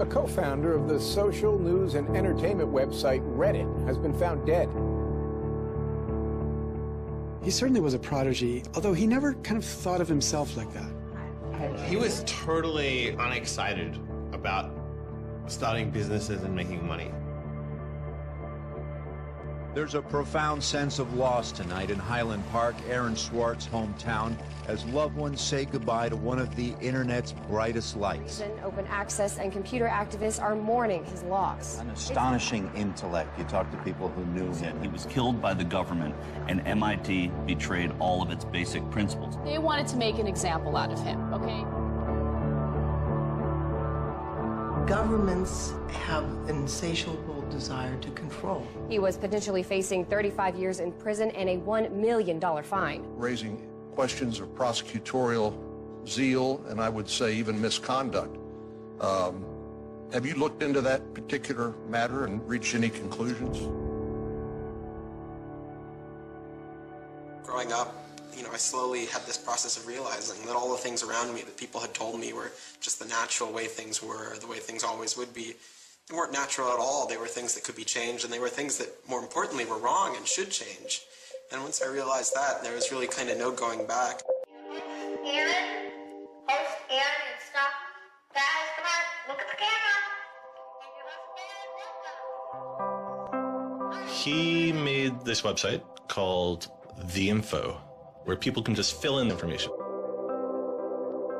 A co-founder of the social news and entertainment website Reddit has been found dead. He certainly was a prodigy, although he never kind of thought of himself like that. He was totally unexcited about starting businesses and making money. There's a profound sense of loss tonight in Highland Park, Aaron Swartz' hometown, as loved ones say goodbye to one of the internet's brightest lights. Open access and computer activists are mourning his loss. An astonishing intellect. You talk to people who knew him. He was killed by the government, and MIT betrayed all of its basic principles. They wanted to make an example out of him, okay? Governments have an insatiable desire to control. He was potentially facing 35 years in prison and a $1 million fine. Raising questions of prosecutorial zeal, and I would say even misconduct. Have you looked into that particular matter and reached any conclusions? Growing up, I slowly had this process of realizing that all the things around me that people had told me were just the natural way things were, the way things always would be. They weren't natural at all. They were things that could be changed, and they were things that, more importantly, were wrong and should change. And once I realized that, there was really kind of no going back. Aaron, host Aaron and stuff. Guys, come on, look at the camera. He made this website called The Info, where people can just fill in information.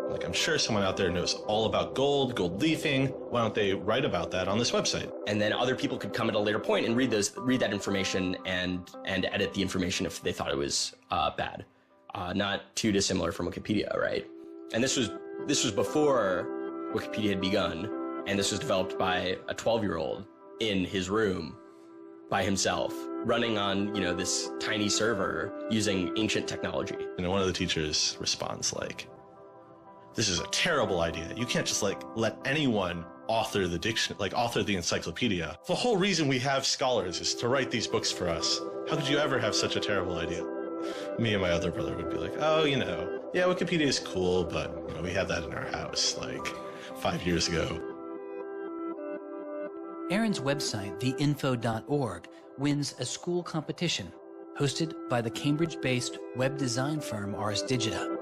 Like, I'm sure someone out there knows all about gold leafing. Why don't they write about that on this website? And then other people could come at a later point and read that information and edit the information if they thought it was bad. Not too dissimilar from Wikipedia, right? And this was before Wikipedia had begun, and this was developed by a 12-year-old in his room by himself, running on, this tiny server using ancient technology. One of the teachers responds like, "This is a terrible idea. You can't just let anyone author the encyclopedia. The whole reason we have scholars is to write these books for us. How could you ever have such a terrible idea?" Me and my other brother would be like, "Oh, yeah, Wikipedia is cool, but we had that in our house 5 years ago." Aaron's website, theinfo.org, wins a school competition hosted by the Cambridge-based web design firm Ars Digita.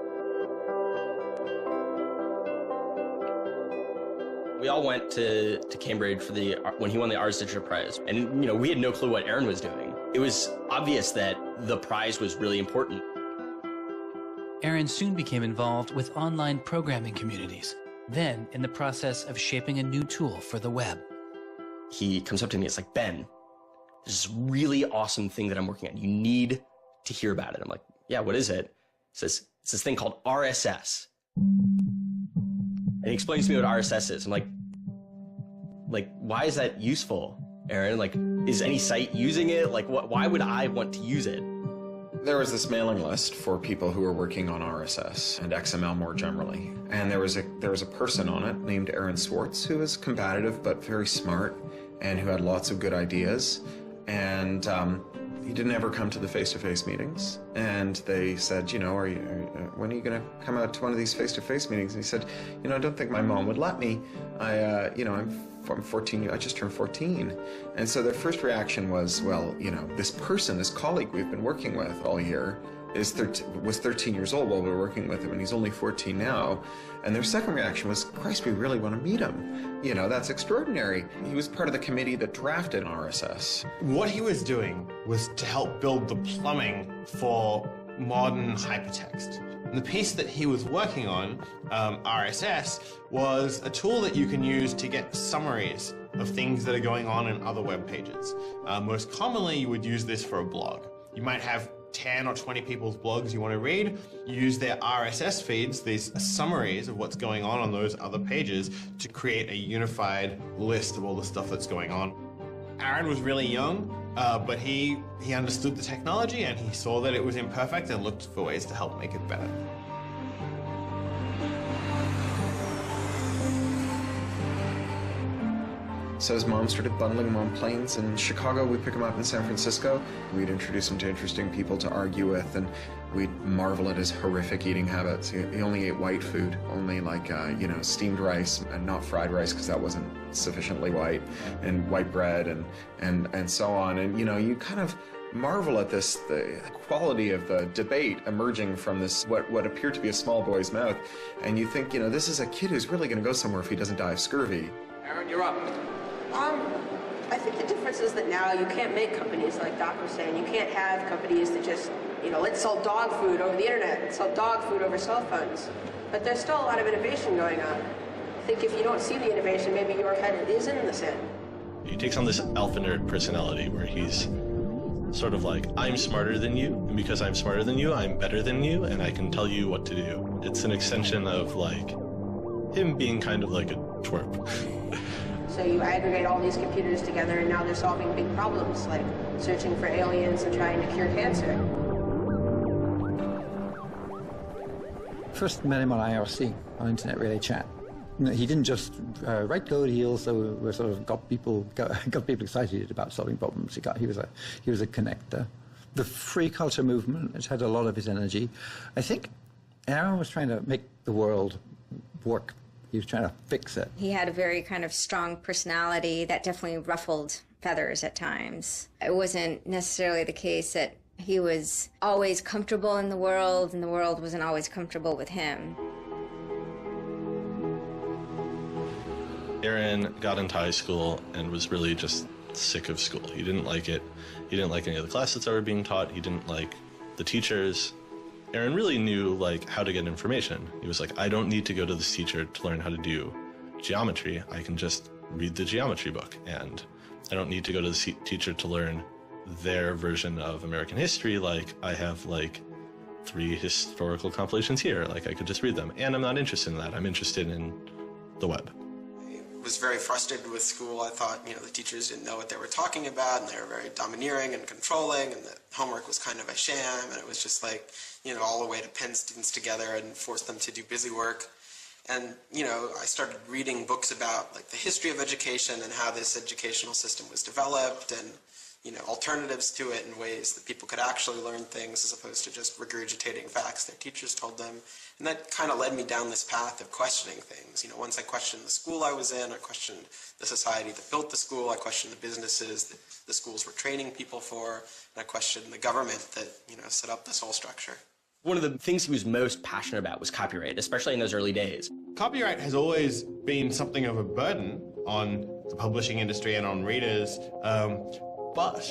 We all went to Cambridge for when he won the Ars Digita Prize. And, we had no clue what Aaron was doing. It was obvious that the prize was really important. Aaron soon became involved with online programming communities, then in the process of shaping a new tool for the web. He comes up to me, it's like, "Ben, there's this really awesome thing that I'm working on. You need to hear about it." I'm like, "Yeah, what is it?" He says, "It's this thing called RSS. And he explains to me what RSS is. I'm like, why is that useful, Aaron? Is any site using it? Why would I want to use it? There was this mailing list for people who were working on RSS and XML more generally. And there was a person on it named Aaron Swartz who was combative but very smart and who had lots of good ideas. And he didn't ever come to the face-to-face meetings. And they said, when are you going to come out to one of these face-to-face meetings? And he said, I don't think my mom would let me. I'm 14, I just turned 14. And so their first reaction was, well, this colleague we've been working with all year was 13 years old while we were working with him, and he's only 14 now. And their second reaction was, Christ, we really want to meet him. That's extraordinary. He was part of the committee that drafted RSS. What he was doing was to help build the plumbing for modern hypertext. And the piece that he was working on, RSS, was a tool that you can use to get summaries of things that are going on in other web pages. Most commonly, you would use this for a blog. You might have 10 or 20 people's blogs you want to read. You use their RSS feeds, these summaries of what's going on those other pages, to create a unified list of all the stuff that's going on. Aaron was really young, but he understood the technology, and he saw that it was imperfect and looked for ways to help make it better. So his mom started bundling him on planes. In Chicago, we'd pick him up in San Francisco. We'd introduce him to interesting people to argue with, and we'd marvel at his horrific eating habits. He only ate white food, only like, steamed rice and not fried rice because that wasn't sufficiently white, and white bread and so on. And, you kind of marvel at this, the quality of the debate emerging from this, what appeared to be a small boy's mouth. And you think, this is a kid who's really going to go somewhere if he doesn't die of scurvy. Aaron, you're up. I think the difference is that now you can't make companies like Doc was saying. You can't have companies that just, let's sell dog food over the internet, let's sell dog food over cell phones. But there's still a lot of innovation going on. I think if you don't see the innovation, maybe your head is in the sand. He takes on this alpha nerd personality where he's sort of like, I'm smarter than you, and because I'm smarter than you, I'm better than you, and I can tell you what to do. It's an extension of like him being kind of like a twerp. So you aggregate all these computers together and now they're solving big problems like searching for aliens and trying to cure cancer. First met him on IRC, on Internet Relay Chat. He didn't just write code, he also sort of got people excited about solving problems. He was a connector. The free culture movement has had a lot of his energy. I think Aaron was trying to make the world work. He was trying to fix it. He had a very kind of strong personality that definitely ruffled feathers at times. It wasn't necessarily the case that he was always comfortable in the world and the world wasn't always comfortable with him. Aaron got into high school and was really just sick of school. He didn't like it. He didn't like any of the classes that were being taught. He didn't like the teachers. Aaron really knew how to get information. He was like, I don't need to go to this teacher to learn how to do geometry. I can just read the geometry book, and I don't need to go to the teacher to learn their version of American history. Like, I have 3 historical compilations here. I could just read them, and I'm not interested in that. I'm interested in the web. I was very frustrated with school. I thought, the teachers didn't know what they were talking about, and they were very domineering and controlling, and the homework was kind of a sham, and it was just all the way to pin students together and force them to do busy work. And, I started reading books about the history of education and how this educational system was developed and, alternatives to it in ways that people could actually learn things as opposed to just regurgitating facts their teachers told them. And that kind of led me down this path of questioning things. Once I questioned the school I was in, I questioned the society that built the school, I questioned the businesses that the schools were training people for, and I questioned the government that, set up this whole structure. One of the things he was most passionate about was copyright, especially in those early days. Copyright has always been something of a burden on the publishing industry and on readers, but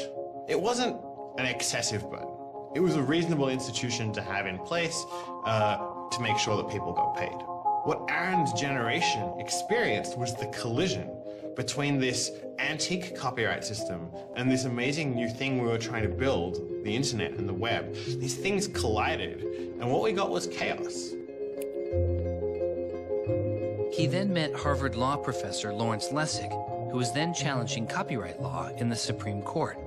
it wasn't an excessive burden. It was a reasonable institution to have in place to make sure that people got paid. What Aaron's generation experienced was the collision between this antique copyright system and this amazing new thing we were trying to build, the internet and the web. These things collided, and what we got was chaos. He then met Harvard law professor Lawrence Lessig, who was then challenging copyright law in the Supreme Court.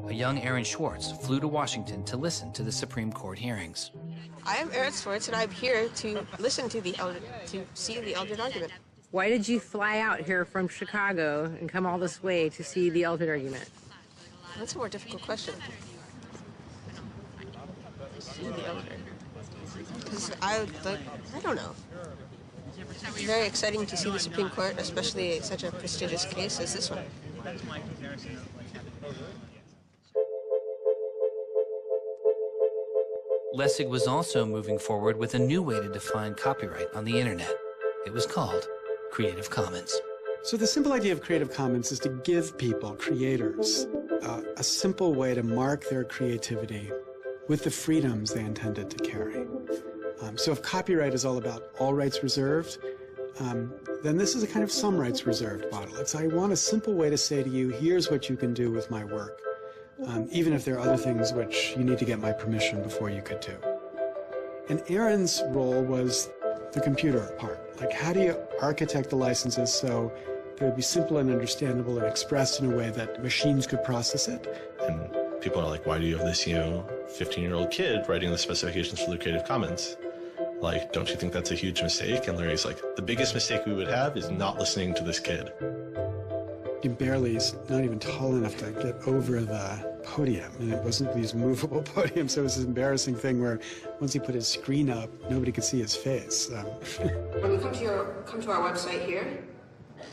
A young Aaron Swartz flew to Washington to listen to the Supreme Court hearings. I am Aaron Swartz, and I'm here to listen to see the Eldred argument. Why did you fly out here from Chicago and come all this way to see the Eldred argument? That's a more difficult question. See the Eldred. Because I don't know. It's very exciting to see the Supreme Court, especially such a prestigious case as this one. Lessig was also moving forward with a new way to define copyright on the internet. It was called Creative Commons. So the simple idea of Creative Commons is to give people, creators, a simple way to mark their creativity with the freedoms they intended to carry. So if copyright is all about all rights reserved, then this is a kind of some rights reserved model. It's I want a simple way to say to you, here's what you can do with my work, even if there are other things which you need to get my permission before you could do. And Aaron's role was the computer part. How do you architect the licenses so they would be simple and understandable and expressed in a way that machines could process it? And people are like, why do you have this, 15-year-old kid writing the specifications for the Creative Commons? Don't you think that's a huge mistake? And Larry's like, the biggest mistake we would have is not listening to this kid. He barely, not even tall enough to get over the podium. And it wasn't these movable podiums, so it was this embarrassing thing where once he put his screen up, nobody could see his face. When you come to our website here,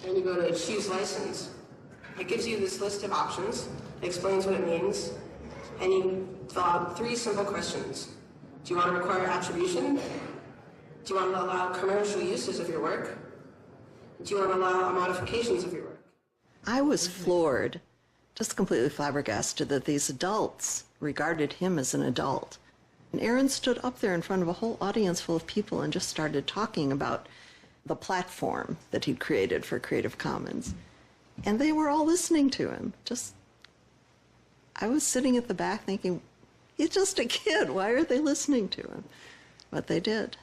and you go to choose license, it gives you this list of options, it explains what it means, and you fill out 3 simple questions. Do you want to require attribution? Do you want to allow commercial uses of your work? Do you want to allow modifications of your work? I was floored, just completely flabbergasted that these adults regarded him as an adult. And Aaron stood up there in front of a whole audience full of people and just started talking about the platform that he'd created for Creative Commons. And they were all listening to him. I was sitting at the back thinking, he's just a kid. Why are they listening to him? But they did.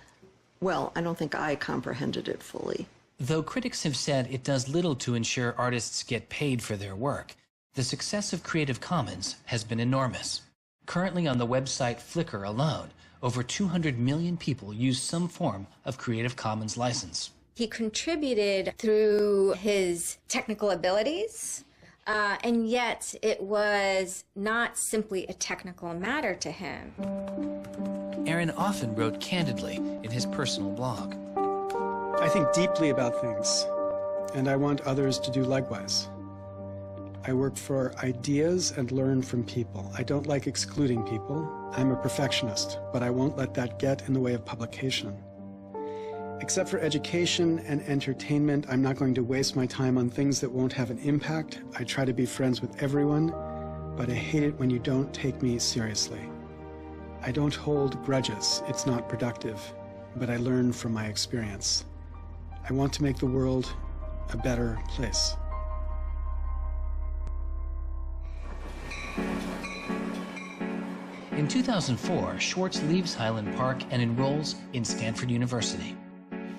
Well, I don't think I comprehended it fully. Though critics have said it does little to ensure artists get paid for their work, the success of Creative Commons has been enormous. Currently on the website Flickr alone, over 200 million people use some form of Creative Commons license. He contributed through his technical abilities, and yet it was not simply a technical matter to him. Aaron often wrote candidly in his personal blog. I think deeply about things, and I want others to do likewise. I work for ideas and learn from people. I don't like excluding people. I'm a perfectionist, but I won't let that get in the way of publication. Except for education and entertainment, I'm not going to waste my time on things that won't have an impact. I try to be friends with everyone, but I hate it when you don't take me seriously. I don't hold grudges. It's not productive, but I learn from my experience. I want to make the world a better place. In 2004, Swartz leaves Highland Park and enrolls in Stanford University.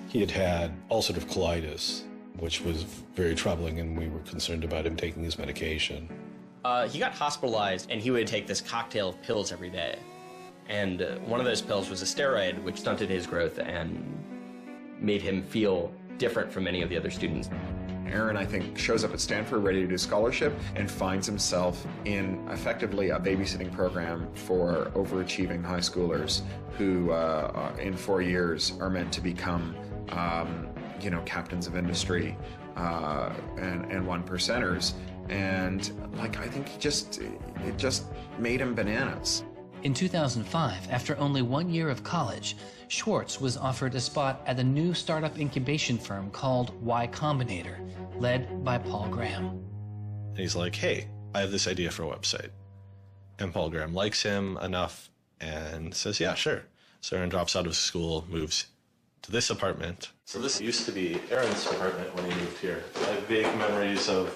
He had had ulcerative colitis, which was very troubling, and we were concerned about him taking his medication. He got hospitalized, and he would take this cocktail of pills every day. And one of those pills was a steroid, which stunted his growth and made him feel different from many of the other students. Aaron, I think, shows up at Stanford ready to do scholarship and finds himself in effectively a babysitting program for overachieving high schoolers who, in 4 years, are meant to become, captains of industry and one percenters. And I think it just made him bananas. In 2005, after only 1 year of college, Swartz was offered a spot at a new startup incubation firm called Y Combinator, led by Paul Graham. And he's like, hey, I have this idea for a website. And Paul Graham likes him enough and says, yeah, sure. So Aaron drops out of school, moves to this apartment. So this used to be Aaron's apartment when he moved here. I have vague memories of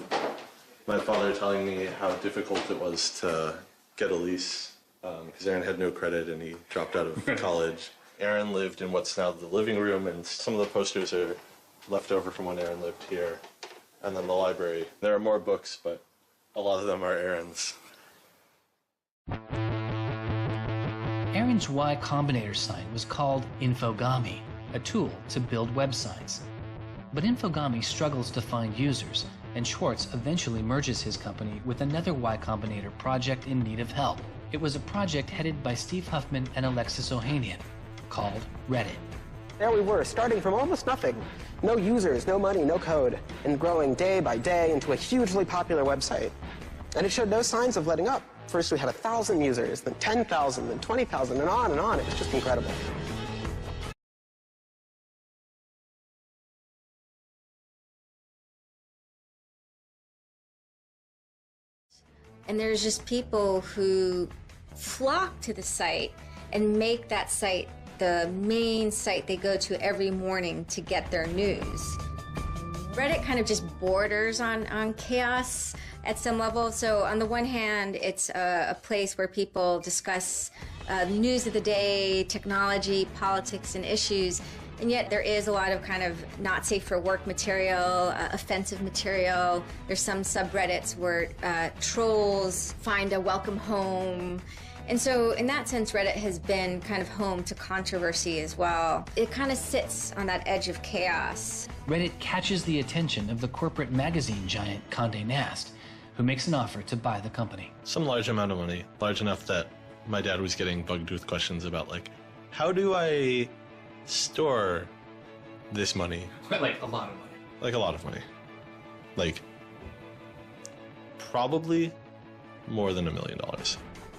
my father telling me how difficult it was to get a lease because Aaron had no credit and he dropped out of college. Aaron lived in what's now the living room, and some of the posters are left over from when Aaron lived here. And then the library. There are more books, but a lot of them are Aaron's. Aaron's Y Combinator site was called Infogami, a tool to build websites. But Infogami struggles to find users, and Swartz eventually merges his company with another Y Combinator project in need of help. It was a project headed by Steve Huffman and Alexis Ohanian, called Reddit. There we were, starting from almost nothing. No users, no money, no code, and growing day by day into a hugely popular website. And it showed no signs of letting up. First we had 1,000 users, then 10,000, then 20,000, and on and on. It was just incredible. And there's just people who flock to the site and make that site the main site they go to every morning to get their news. Reddit kind of just borders on chaos at some level. So on the one hand, it's a place where people discuss news of the day, technology, politics, and issues. And yet there is a lot of kind of not safe for work material, offensive material. There's some subreddits where trolls find a welcome home And so in that sense, Reddit has been kind of home to controversy as well. It kind of sits on that edge of chaos. Reddit catches the attention of the corporate magazine giant Condé Nast, who makes an offer to buy the company. Some large amount of money, large enough that my dad was getting bugged with questions about, like, how do I store this money? Like a lot of money. Like a lot of money. Like, probably more than $1 million,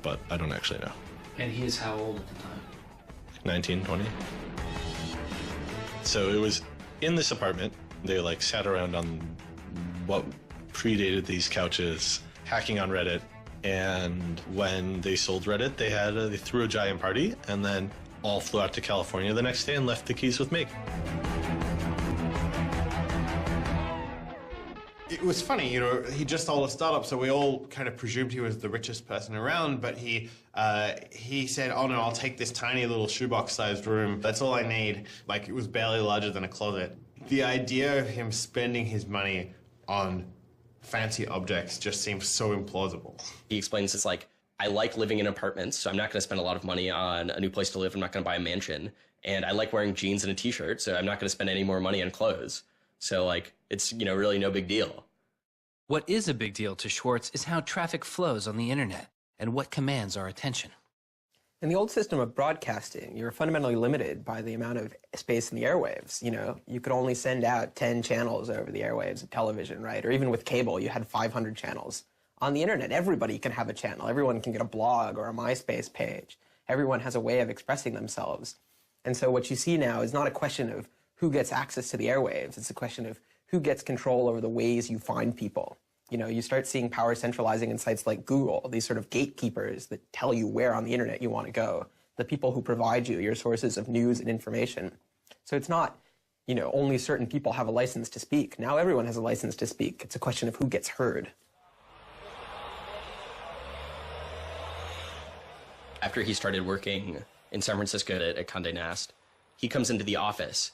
but I don't actually know. And he is how old at the time? Like 19, 20. So it was in this apartment. They like sat around on what predated these couches, hacking on Reddit. And when they sold Reddit, they threw a giant party and then all flew out to California the next day and left the keys with me. It was funny, you know, he just sold a startup, so we all kind of presumed he was the richest person around, but he said, oh no, I'll take this tiny little shoebox-sized room. That's all I need. Like, it was barely larger than a closet. The idea of him spending his money on fancy objects just seems so implausible. He explains it's like, I like living in apartments, so I'm not going to spend a lot of money on a new place to live. I'm not going to buy a mansion. And I like wearing jeans and a t-shirt, so I'm not going to spend any more money on clothes. So, like, it's, you know, really no big deal. What is a big deal to Swartz is how traffic flows on the internet and what commands our attention. In the old system of broadcasting, you were fundamentally limited by the amount of space in the airwaves. You know, you could only send out 10 channels over the airwaves of television, right? Or even with cable, you had 500 channels. On the internet, everybody can have a channel. Everyone can get a blog or a MySpace page. Everyone has a way of expressing themselves. And so what you see now is not a question of who gets access to the airwaves. It's a question of who gets control over the ways you find people. You know, you start seeing power centralizing in sites like Google, these sort of gatekeepers that tell you where on the internet you want to go, the people who provide you your sources of news and information. So it's not, you know, only certain people have a license to speak. Now everyone has a license to speak. It's a question of who gets heard. After he started working in San Francisco at Condé Nast, he comes into the office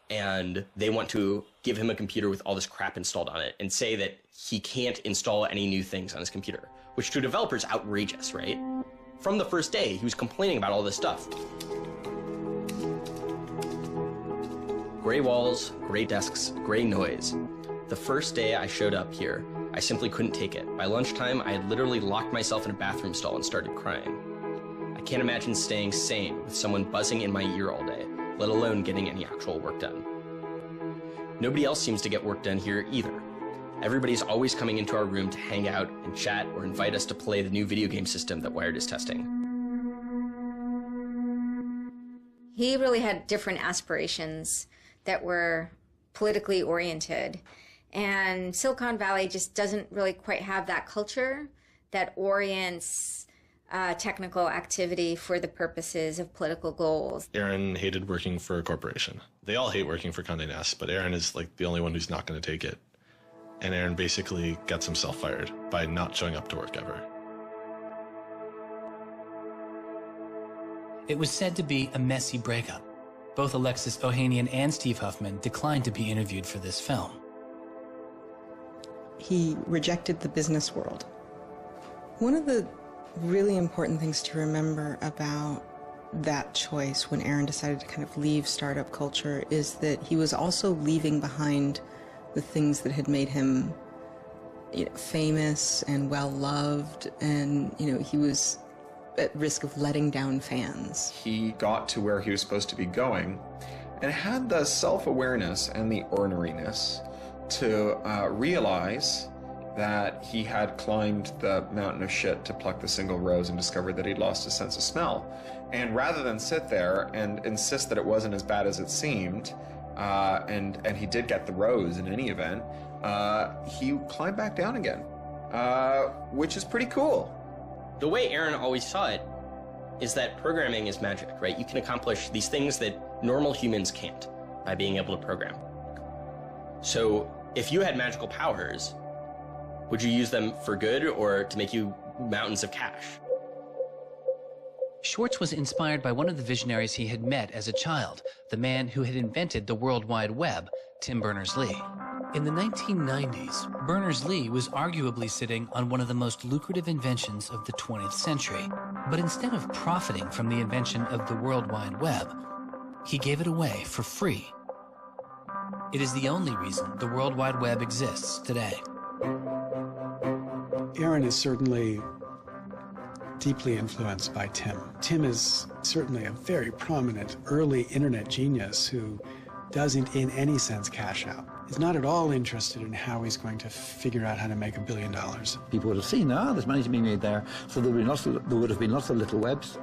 and they want to give him a computer with all this crap installed on it and say that he can't install any new things on his computer, which to developers is outrageous, right? From the first day, he was complaining about all this stuff. Gray walls, gray desks, gray noise. The first day I showed up here, I simply couldn't take it. By lunchtime, I had literally locked myself in a bathroom stall and started crying. I can't imagine staying sane with someone buzzing in my ear all day, let alone getting any actual work done. Nobody else seems to get work done here either. Everybody's always coming into our room to hang out and chat or invite us to play the new video game system that Wired is testing. He really had different aspirations that were politically oriented. And Silicon Valley just doesn't really quite have that culture that orients technical activity for the purposes of political goals. Aaron hated working for a corporation. They all hate working for Condé Nast, but Aaron is like the only one who's not going to take it. And Aaron basically gets himself fired by not showing up to work ever. It was said to be a messy breakup. Both Alexis Ohanian and Steve Huffman declined to be interviewed for this film. He rejected the business world. One of the really important things to remember about that choice when Aaron decided to kind of leave startup culture is that he was also leaving behind the things that had made him, you know, famous and well-loved, and, you know, he was at risk of letting down fans. He got to where he was supposed to be going and had the self-awareness and the orneriness to realize that he had climbed the mountain of shit to pluck the single rose and discovered that he'd lost his sense of smell. And rather than sit there and insist that it wasn't as bad as it seemed, and he did get the rose in any event, he climbed back down again, which is pretty cool. The way Aaron always saw it is that programming is magic, right? You can accomplish these things that normal humans can't by being able to program. So if you had magical powers, would you use them for good or to make you mountains of cash? Swartz was inspired by one of the visionaries he had met as a child, the man who had invented the World Wide Web, Tim Berners-Lee. In the 1990s, Berners-Lee was arguably sitting on one of the most lucrative inventions of the 20th century. But instead of profiting from the invention of the World Wide Web, he gave it away for free. It is the only reason the World Wide Web exists today. Aaron is certainly deeply influenced by Tim. Tim is certainly a very prominent early internet genius who doesn't in any sense cash out. He's not at all interested in how he's going to figure out how to make $1 billion. People would have seen, there's money to be made there. So there would have been lots of little webs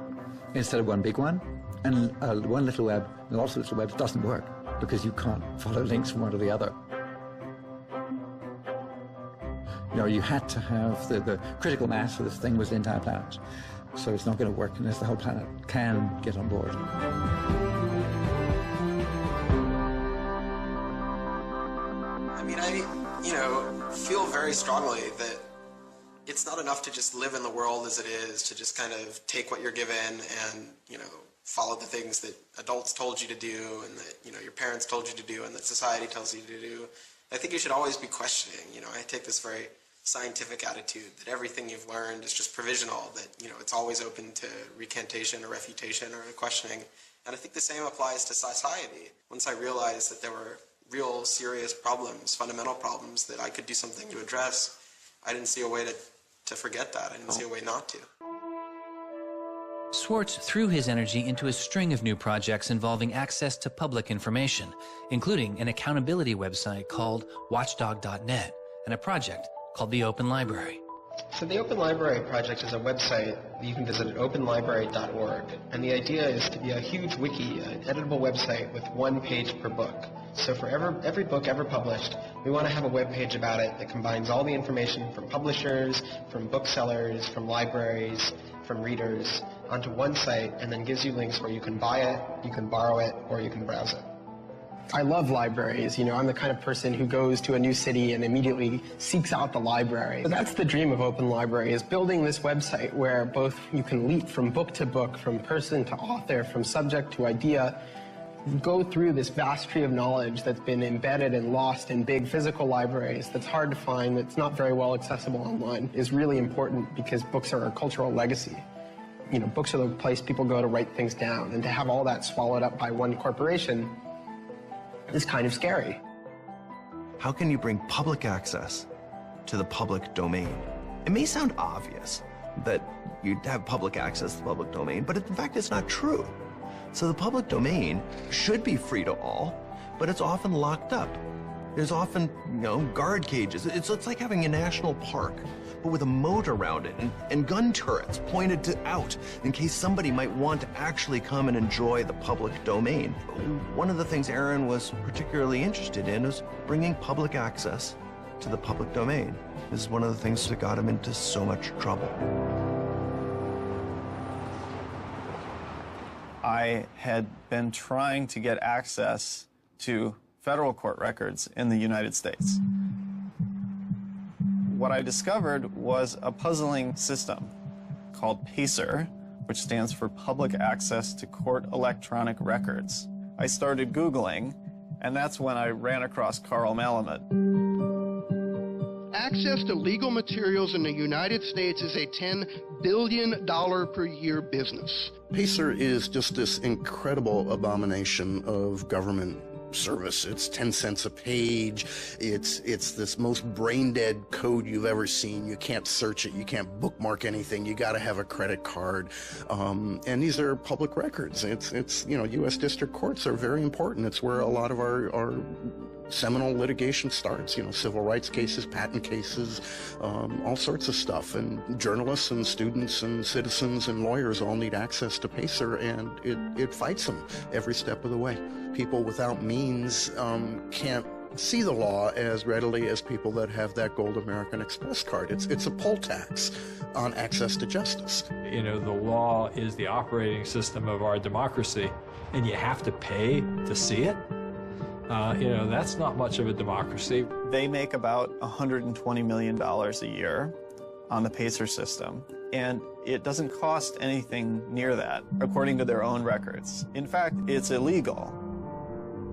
instead of one big one. And one little web and lots of little webs doesn't work because you can't follow links from one to the other. You had to have the critical mass for this thing was the entire planet. So it's not going to work unless the whole planet can get on board. I feel very strongly that it's not enough to just live in the world as it is, to just kind of take what you're given and, follow the things that adults told you to do and that, your parents told you to do and that society tells you to do. I think you should always be questioning. I take this very scientific attitude that everything you've learned is just provisional, that, it's always open to recantation or refutation or questioning. And I think the same applies to society. Once I realized that there were real serious problems, fundamental problems that I could do something to address, I didn't see a way to forget that. I didn't see a way not to. Swartz threw his energy into a string of new projects involving access to public information, including an accountability website called watchdog.net and a project called the Open Library. So the Open Library project is a website that you can visit at openlibrary.org, and the idea is to be a huge wiki, an editable website with one page per book. So for every book ever published, we want to have a web page about it that combines all the information from publishers, from booksellers, from libraries, from readers, onto one site, and then gives you links where you can buy it, you can borrow it, or you can browse it. I love libraries. I'm the kind of person who goes to a new city and immediately seeks out the library. So that's the dream of Open Library, is building this website where both you can leap from book to book, from person to author, from subject to idea, go through this vast tree of knowledge that's been embedded and lost in big physical libraries that's hard to find, that's not very well accessible online, is really important because books are a cultural legacy. Books are the place people go to write things down, and to have all that swallowed up by one corporation is kind of scary. How can you bring public access to the public domain? It may sound obvious that you'd have public access to the public domain, but in fact it's not true. So the public domain should be free to all, but it's often locked up. There's often, guard cages. It's like having a national park, but with a moat around it and gun turrets pointed out in case somebody might want to actually come and enjoy the public domain. One of the things Aaron was particularly interested in is bringing public access to the public domain. This is one of the things that got him into so much trouble. I had been trying to get access to federal court records in the United States. What I discovered was a puzzling system called PACER, which stands for Public Access to Court Electronic Records. I started Googling, and that's when I ran across Carl Malamud. Access to legal materials in the United States is a $10 billion per year business. PACER is just this incredible abomination of government service. It's 10 cents a page. It's this most brain-dead code you've ever seen. You can't search it. You can't bookmark anything. You got to have a credit card. And these are public records. It's U.S. district courts are very important. It's where a lot of our seminal litigation starts, civil rights cases, patent cases, all sorts of stuff. And journalists and students and citizens and lawyers all need access to PACER, and it fights them every step of the way. People without means can't see the law as readily as people that have that gold American Express card. It's a poll tax on access to justice. The law is the operating system of our democracy, and you have to pay to see it. That's not much of a democracy. They make about $120 million a year on the PACER system, and it doesn't cost anything near that, according to their own records. In fact, it's illegal.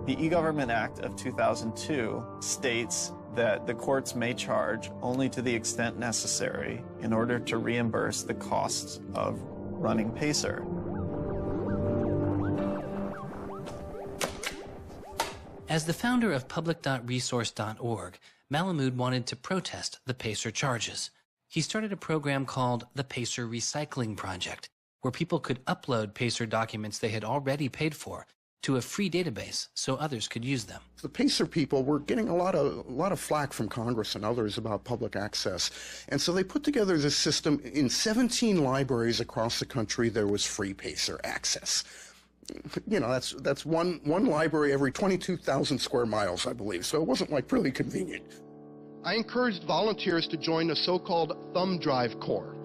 The E-Government Act of 2002 states that the courts may charge only to the extent necessary in order to reimburse the costs of running PACER. As the founder of public.resource.org, Malamud wanted to protest the PACER charges. He started a program called the PACER Recycling Project, where people could upload PACER documents they had already paid for to a free database so others could use them. The PACER people were getting a lot of flack from Congress and others about public access. And so they put together this system. In 17 libraries across the country, there was free PACER access. You know, that's one library every 22,000 square miles, I believe. So it wasn't like really convenient. I encouraged volunteers to join the so-called thumb drive corps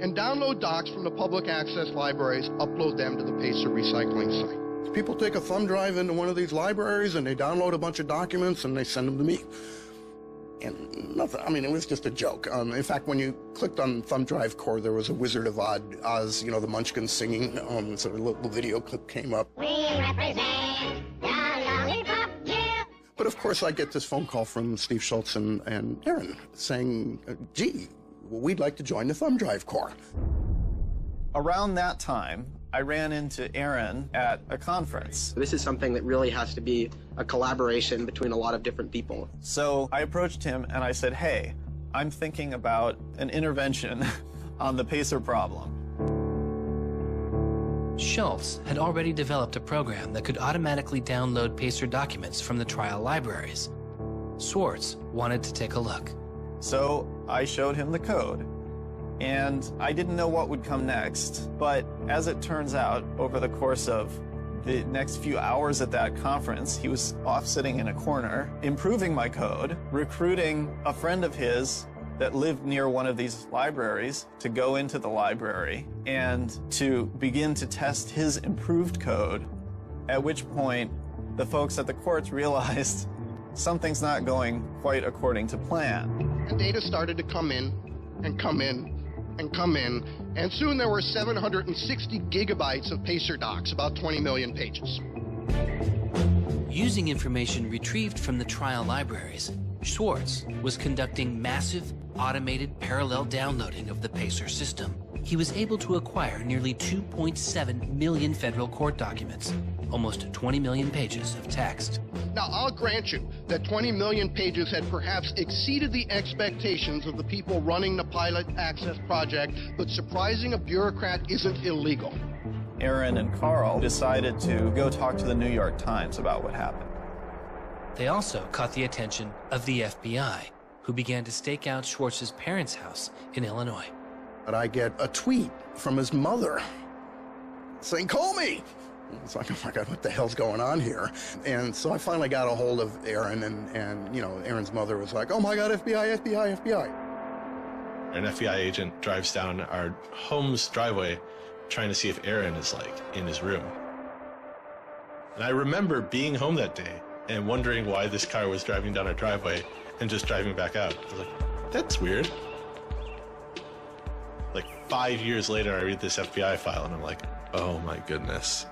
and download docs from the public access libraries, upload them to the PACER recycling site. People take a thumb drive into one of these libraries and they download a bunch of documents and they send them to me. And nothing, I mean, it was just a joke. In fact, when you clicked on Thumb Drive Core, there was a Wizard of Oz, you know, the Munchkins singing, so a little video clip came up. We represent the lollipop, yeah. But of course, I get this phone call from Steve Swartz and Aaron saying, gee, we'd like to join the Thumb Drive Core. Around that time, I ran into Aaron at a conference. This is something that really has to be a collaboration between a lot of different people. So I approached him and I said, hey, I'm thinking about an intervention on the PACER problem. Schultz had already developed a program that could automatically download PACER documents from the trial libraries. Swartz wanted to take a look. So I showed him the code. And I didn't know what would come next, but as it turns out, over the course of the next few hours at that conference, he was off sitting in a corner, improving my code, recruiting a friend of his that lived near one of these libraries to go into the library and to begin to test his improved code, at which point the folks at the courts realized something's not going quite according to plan. And data started to come in and come in and come in, and soon there were 760 gigabytes of PACER docs, about 20 million pages. Using information retrieved from the trial libraries, Swartz was conducting massive, automated parallel downloading of the PACER system. He was able to acquire nearly 2.7 million federal court documents, almost 20 million pages of text. Now, I'll grant you that 20 million pages had perhaps exceeded the expectations of the people running the Pilot Access Project, but surprising a bureaucrat isn't illegal. Aaron and Carl decided to go talk to the New York Times about what happened. They also caught the attention of the FBI, who began to stake out Schwartz's parents' house in Illinois. But I get a tweet from his mother saying, call me. It's like, oh my God, what the hell's going on here? And so I finally got a hold of Aaron, and you know, Aaron's mother was like, oh my God, FBI, FBI, FBI. An FBI agent drives down our home's driveway trying to see if Aaron is like in his room. And I remember being home that day and wondering why this car was driving down our driveway and just driving back out. I was like, that's weird. Like 5 years later, I read this FBI file and I'm like, oh my goodness.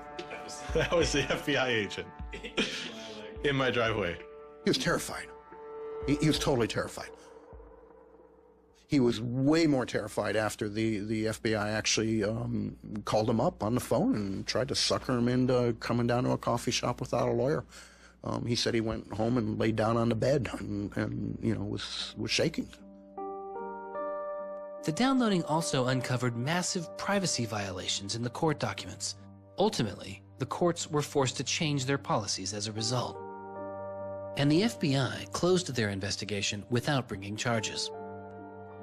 That was the FBI agent in my driveway. He was terrified. He was totally terrified. He was way more terrified after the FBI actually called him up on the phone and tried to sucker him into coming down to a coffee shop without a lawyer. He said he went home and laid down on the bed and you know, was shaking. The downloading also uncovered massive privacy violations in the court documents. Ultimately, the courts were forced to change their policies as a result. And the FBI closed their investigation without bringing charges.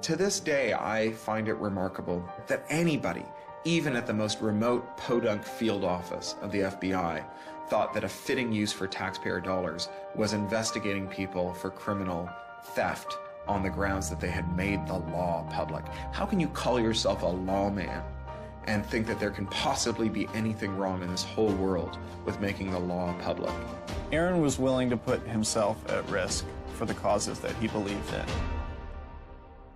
To this day, I find it remarkable that anybody, even at the most remote podunk field office of the FBI, thought that a fitting use for taxpayer dollars was investigating people for criminal theft on the grounds that they had made the law public. How can you call yourself a lawman and think that there can possibly be anything wrong in this whole world with making the law public? Aaron was willing to put himself at risk for the causes that he believed in.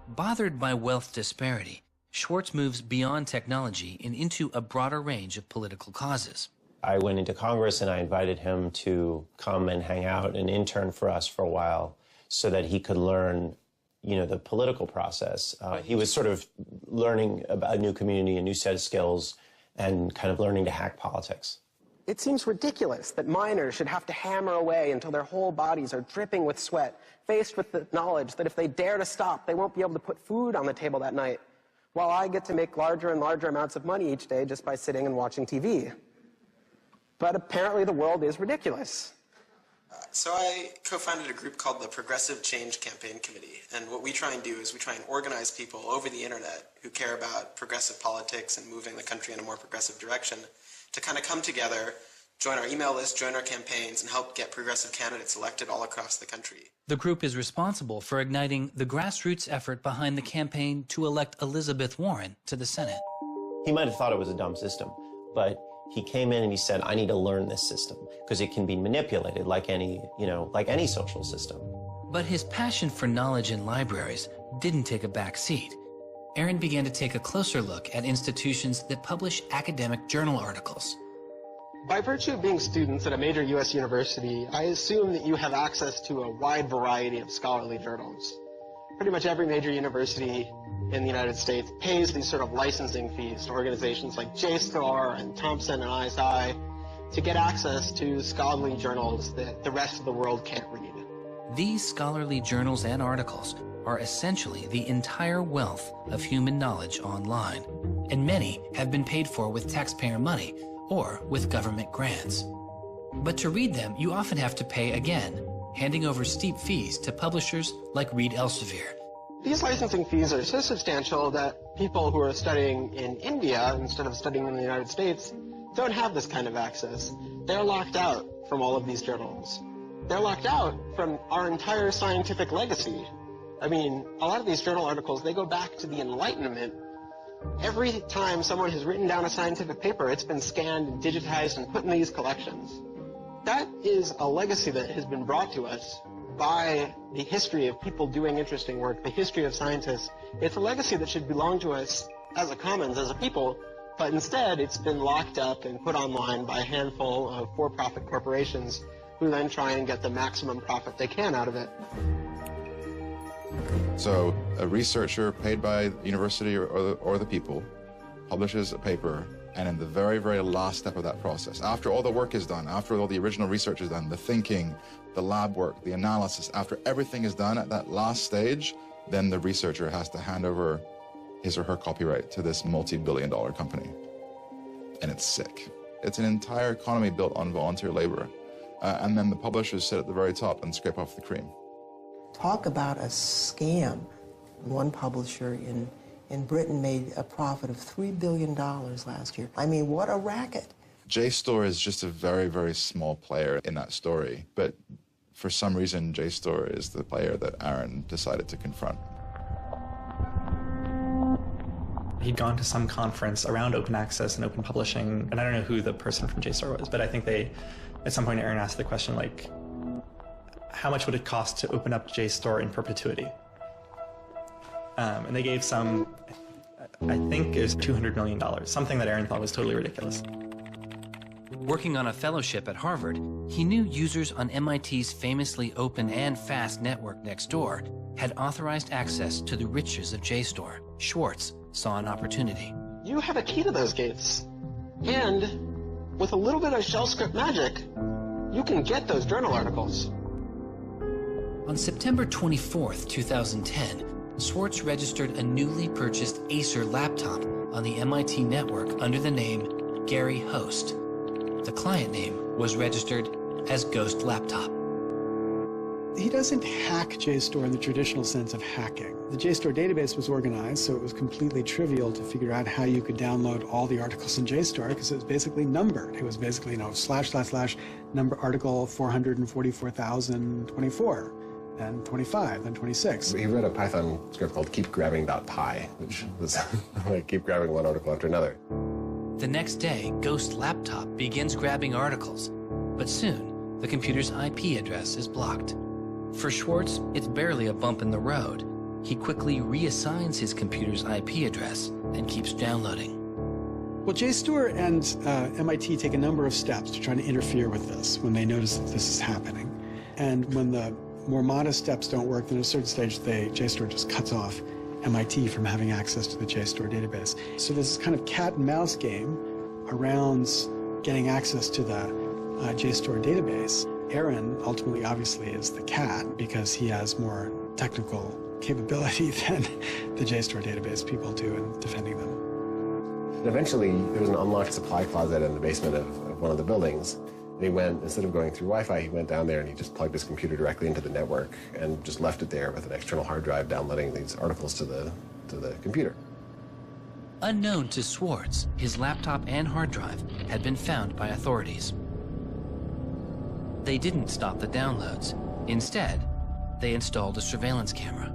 Bothered by wealth disparity, Swartz moves beyond technology and into a broader range of political causes. I went into Congress and I invited him to come and hang out and intern for us for a while so that he could learn, the political process. He was sort of learning about a new community, a new set of skills, and kind of learning to hack politics. It seems ridiculous that miners should have to hammer away until their whole bodies are dripping with sweat, faced with the knowledge that if they dare to stop, they won't be able to put food on the table that night, while I get to make larger and larger amounts of money each day just by sitting and watching TV. But apparently the world is ridiculous. So I co-founded a group called the Progressive Change Campaign Committee, and what we try and do is we try and organize people over the internet who care about progressive politics and moving the country in a more progressive direction to kind of come together, join our email list, join our campaigns, and help get progressive candidates elected all across the country. The group is responsible for igniting the grassroots effort behind the campaign to elect Elizabeth Warren to the Senate. He might have thought it was a dumb system, but he came in and he said, I need to learn this system because it can be manipulated like any social system. But his passion for knowledge in libraries didn't take a back seat. Aaron began to take a closer look at institutions that publish academic journal articles. By virtue of being students at a major U.S. university, I assume that you have access to a wide variety of scholarly journals. Pretty much every major university in the United States pays these sort of licensing fees to organizations like JSTOR and Thomson and ISI to get access to scholarly journals that the rest of the world can't read. These scholarly journals and articles are essentially the entire wealth of human knowledge online, and many have been paid for with taxpayer money or with government grants. But to read them, you often have to pay again, handing over steep fees to publishers like Reed Elsevier. These licensing fees are so substantial that people who are studying in India instead of studying in the United States don't have this kind of access. They're locked out from all of these journals. They're locked out from our entire scientific legacy. I mean, a lot of these journal articles, they go back to the Enlightenment. Every time someone has written down a scientific paper, it's been scanned and digitized and put in these collections. That is a legacy that has been brought to us by the history of people doing interesting work, the history of scientists. It's a legacy that should belong to us as a commons, as a people, but instead it's been locked up and put online by a handful of for-profit corporations who then try and get the maximum profit they can out of it. So a researcher paid by the university or the people publishes a paper, and in the very, very last step of that process, after all the work is done, after all the original research is done, the thinking, the lab work, the analysis, after everything is done at that last stage, then the researcher has to hand over his or her copyright to this multi-billion-dollar company. And it's sick. It's an entire economy built on volunteer labor. And then the publishers sit at the very top and scrape off the cream. Talk about a scam. One publisher in Britain made a profit of $3 billion last year. I mean, what a racket. JSTOR is just a very, very small player in that story, but for some reason, JSTOR is the player that Aaron decided to confront. He'd gone to some conference around open access and open publishing, and I don't know who the person from JSTOR was, but I think at some point Aaron asked the question, like, how much would it cost to open up JSTOR in perpetuity? And they gave some, I think it was $200 million, something that Aaron thought was totally ridiculous. Working on a fellowship at Harvard, he knew users on MIT's famously open and fast network Nextdoor had authorized access to the riches of JSTOR. Swartz saw an opportunity. You have a key to those gates. And with a little bit of shell script magic, you can get those journal articles. On September 24th, 2010, Swartz registered a newly purchased Acer laptop on the MIT network under the name Gary Host. The client name was registered as Ghost Laptop. He doesn't hack JSTOR in the traditional sense of hacking. The JSTOR database was organized, so it was completely trivial to figure out how you could download all the articles in JSTOR because it was basically numbered. It was basically, / number article 444,024. Then 25, then 26. He wrote a Python script called keepgrabbing.py, which was like keep grabbing one article after another. The next day, Ghost Laptop begins grabbing articles, but soon the computer's IP address is blocked. For Swartz, it's barely a bump in the road. He quickly reassigns his computer's IP address and keeps downloading. Well, JSTOR and MIT take a number of steps to try to interfere with this when they notice that this is happening. And when the more modest steps don't work, then at a certain stage, JSTOR just cuts off MIT from having access to the JSTOR database. So this kind of cat and mouse game around getting access to the JSTOR database. Aaron ultimately, obviously, is the cat because he has more technical capability than the JSTOR database people do in defending them. Eventually, there was an unlocked supply closet in the basement of one of the buildings. And he went, instead of going through Wi-Fi, he went down there and he just plugged his computer directly into the network and just left it there with an external hard drive downloading these articles to the computer. Unknown to Swartz, his laptop and hard drive had been found by authorities. They didn't stop the downloads. Instead, they installed a surveillance camera.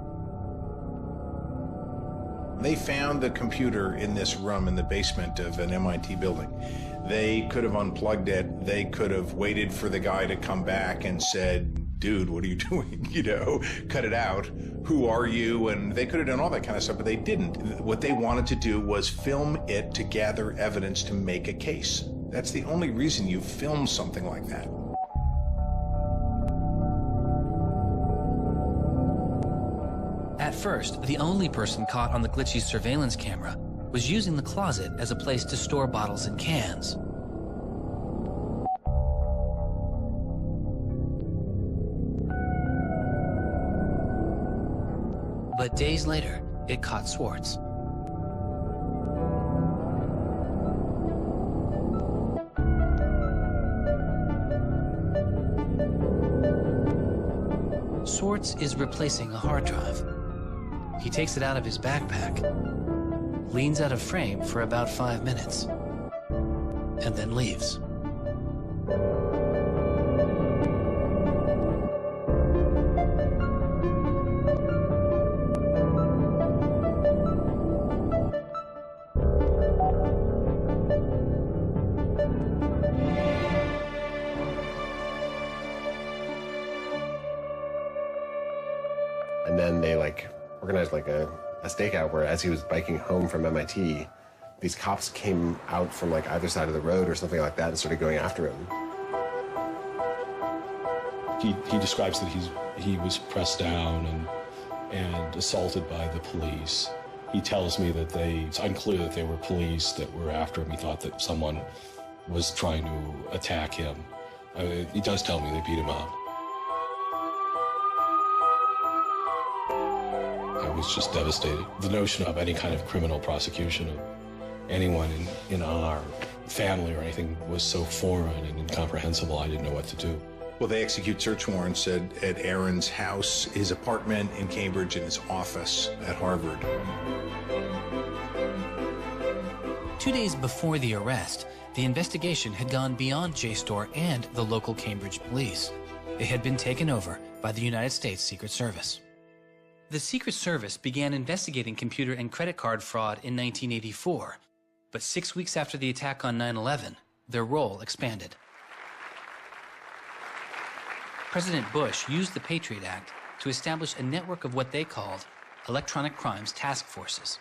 They found the computer in this room in the basement of an MIT building. They could have unplugged it. They could have waited for the guy to come back and said, dude, what are you doing? You know, cut it out. Who are you? And they could have done all that kind of stuff, but they didn't. What they wanted to do was film it to gather evidence to make a case. That's the only reason you film something like that. At first, the only person caught on the glitchy surveillance camera was using the closet as a place to store bottles and cans. But days later, it caught Swartz. Swartz is replacing a hard drive. He takes it out of his backpack, leans out of frame for about 5 minutes, and then leaves. And then they organized a stakeout where as he was biking home from MIT, these cops came out from either side of the road or something like that and started going after him. He describes that he was pressed down and assaulted by the police. He tells me that it's unclear that they were police that were after him. He thought that someone was trying to attack him. He does tell me they beat him up. I was just devastated. The notion of any kind of criminal prosecution of anyone in our family or anything was so foreign and incomprehensible, I didn't know what to do. Well, they execute search warrants at Aaron's house, his apartment in Cambridge, and his office at Harvard. 2 days before the arrest, the investigation had gone beyond JSTOR and the local Cambridge police. It had been taken over by the United States Secret Service. The Secret Service began investigating computer and credit card fraud in 1984, but 6 weeks after the attack on 9/11, their role expanded. President Bush used the Patriot Act to establish a network of what they called electronic crimes task forces.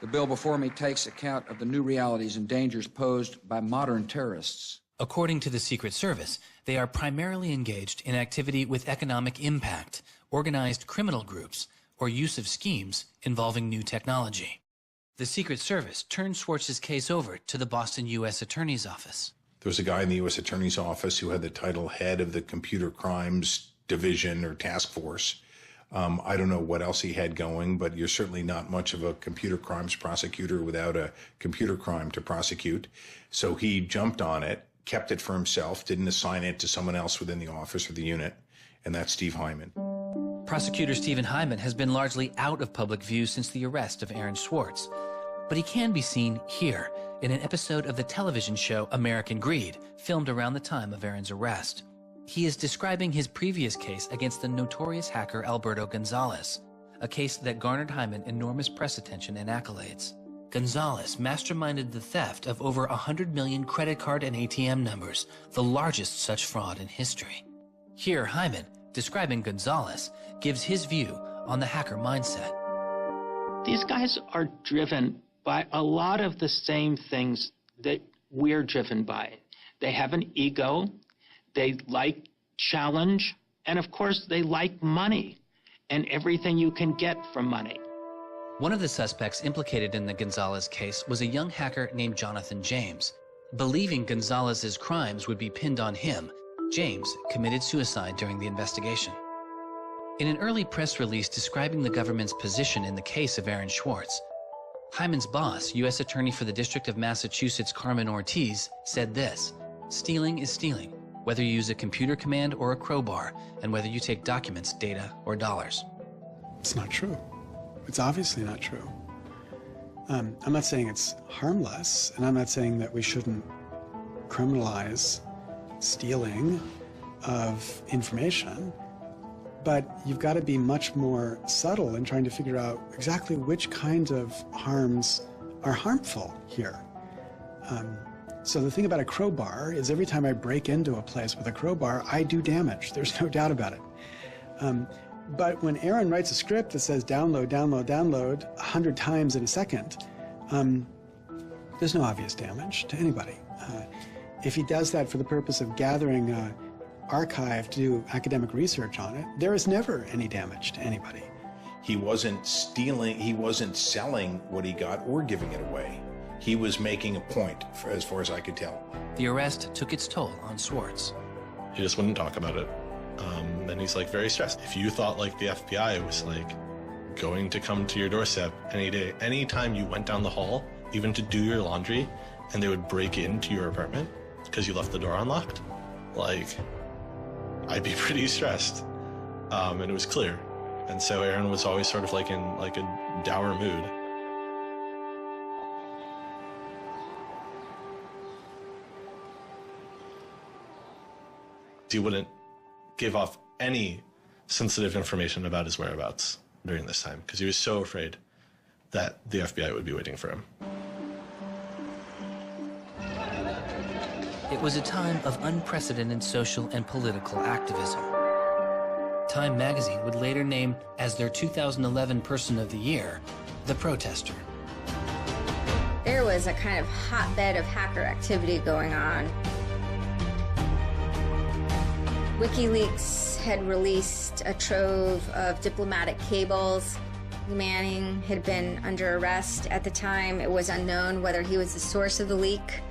The bill before me takes account of the new realities and dangers posed by modern terrorists. According to the Secret Service, they are primarily engaged in activity with economic impact, organized criminal groups, or use of schemes involving new technology. The Secret Service turned Swartz's case over to the Boston U.S. Attorney's Office. There was a guy in the U.S. Attorney's Office who had the title head of the Computer Crimes Division or Task Force. I don't know what else he had going, but you're certainly not much of a computer crimes prosecutor without a computer crime to prosecute. So he jumped on it, kept it for himself, didn't assign it to someone else within the office or the unit, and that's Steve Hyman. Prosecutor Stephen Hyman has been largely out of public view since the arrest of Aaron Swartz, but he can be seen here in an episode of the television show American Greed, filmed around the time of Aaron's arrest. He is describing his previous case against the notorious hacker Alberto Gonzalez, a case that garnered Hyman enormous press attention and accolades. Gonzalez masterminded the theft of over 100 million credit card and ATM numbers, the largest such fraud in history. Here, Hyman, describing Gonzalez, gives his view on the hacker mindset. These guys are driven by a lot of the same things that we're driven by. They have an ego, they like challenge, and of course they like money and everything you can get from money. One of the suspects implicated in the Gonzalez case was a young hacker named Jonathan James. Believing Gonzalez's crimes would be pinned on him, James committed suicide during the investigation. In an early press release describing the government's position in the case of Aaron Swartz, Hyman's boss, U.S. Attorney for the District of Massachusetts Carmen Ortiz, said this: "Stealing is stealing, whether you use a computer command or a crowbar, and whether you take documents, data, or dollars." It's not true. It's obviously not true. I'm not saying it's harmless, and I'm not saying that we shouldn't criminalize stealing of information, but you've got to be much more subtle in trying to figure out exactly which kinds of harms are harmful here. So the thing about a crowbar is every time I break into a place with a crowbar, I do damage. There's no doubt about it. But when Aaron writes a script that says download, download, download 100 times in a second, there's no obvious damage to anybody. If he does that for the purpose of gathering an archive to do academic research on it, there is never any damage to anybody. He wasn't stealing, he wasn't selling what he got or giving it away. He was making a point, as far as I could tell. The arrest took its toll on Swartz. He just wouldn't talk about it. And he's like very stressed. If you thought like the FBI was like going to come to your doorstep any day, anytime you went down the hall, even to do your laundry, and they would break into your apartment because you left the door unlocked, like, I'd be pretty stressed. And it was clear. And so Aaron was always sort of like in like a dour mood. He wouldn't give off any sensitive information about his whereabouts during this time because he was so afraid that the FBI would be waiting for him. It was a time of unprecedented social and political activism. Time magazine would later name as their 2011 Person of the Year, the protester. There was a kind of hotbed of hacker activity going on. WikiLeaks had released a trove of diplomatic cables. Manning had been under arrest at the time. It was unknown whether he was the source of the leak.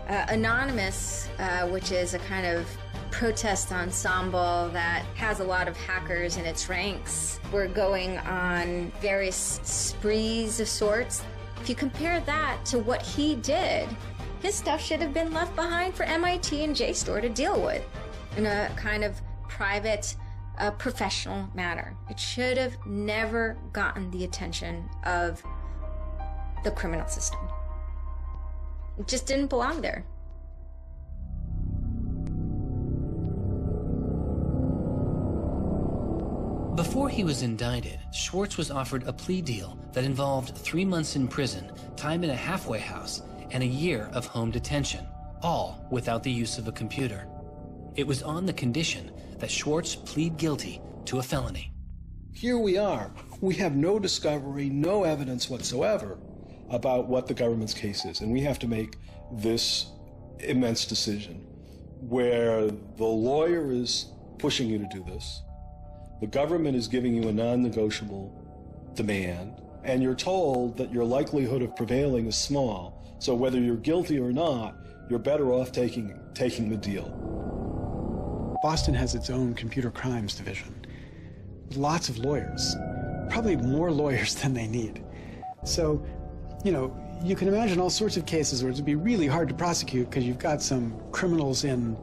Anonymous, which is a kind of protest ensemble that has a lot of hackers in its ranks, were going on various sprees of sorts. If you compare that to what he did, his stuff should have been left behind for MIT and JSTOR to deal with in a kind of private, professional manner. It should have never gotten the attention of the criminal system. It just didn't belong there. Before he was indicted, Swartz was offered a plea deal that involved 3 months in prison, time in a halfway house, and a year of home detention, all without the use of a computer. It was on the condition that Swartz plead guilty to a felony. Here we are. We have no discovery, no evidence whatsoever about what the government's case is, and we have to make this immense decision where the lawyer is pushing you to do this, the government is giving you a non-negotiable demand, and you're told that your likelihood of prevailing is small, so whether you're guilty or not, you're better off taking the deal. Boston has its own computer crimes division. Lots of lawyers, probably more lawyers than they need. So, you know, you can imagine all sorts of cases where it would be really hard to prosecute because you've got some criminals in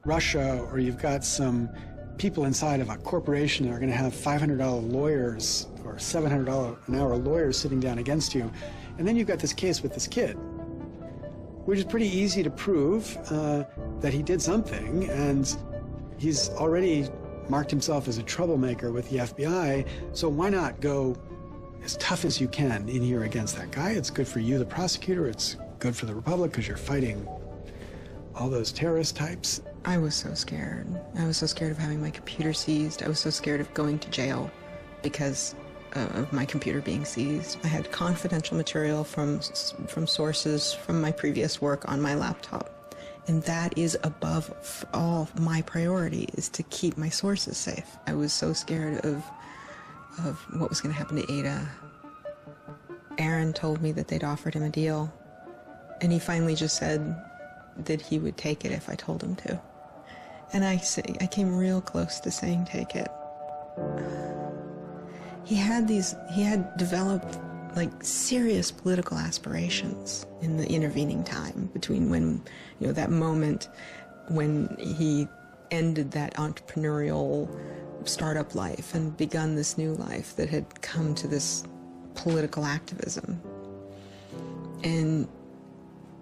Russia or you've got some people inside of a corporation that are going to have $500 lawyers or $700 an hour lawyers sitting down against you. And then you've got this case with this kid, which is pretty easy to prove that he did something, and he's already marked himself as a troublemaker with the FBI, so why not go as tough as you can in here against that guy? It's good for you, the prosecutor. It's good for the Republic because you're fighting all those terrorist types. I was so scared. I was so scared of having my computer seized. I was so scared of going to jail because of my computer being seized. I had confidential material from sources from my previous work on my laptop. And that is above all my priority, is to keep my sources safe. I was so scared of what was going to happen to Ada. Aaron told me that they'd offered him a deal, and he finally just said that he would take it if I told him to. And I came real close to saying take it. He had developed like serious political aspirations in the intervening time between when, that moment when he ended that entrepreneurial startup life and begun this new life that had come to this political activism. And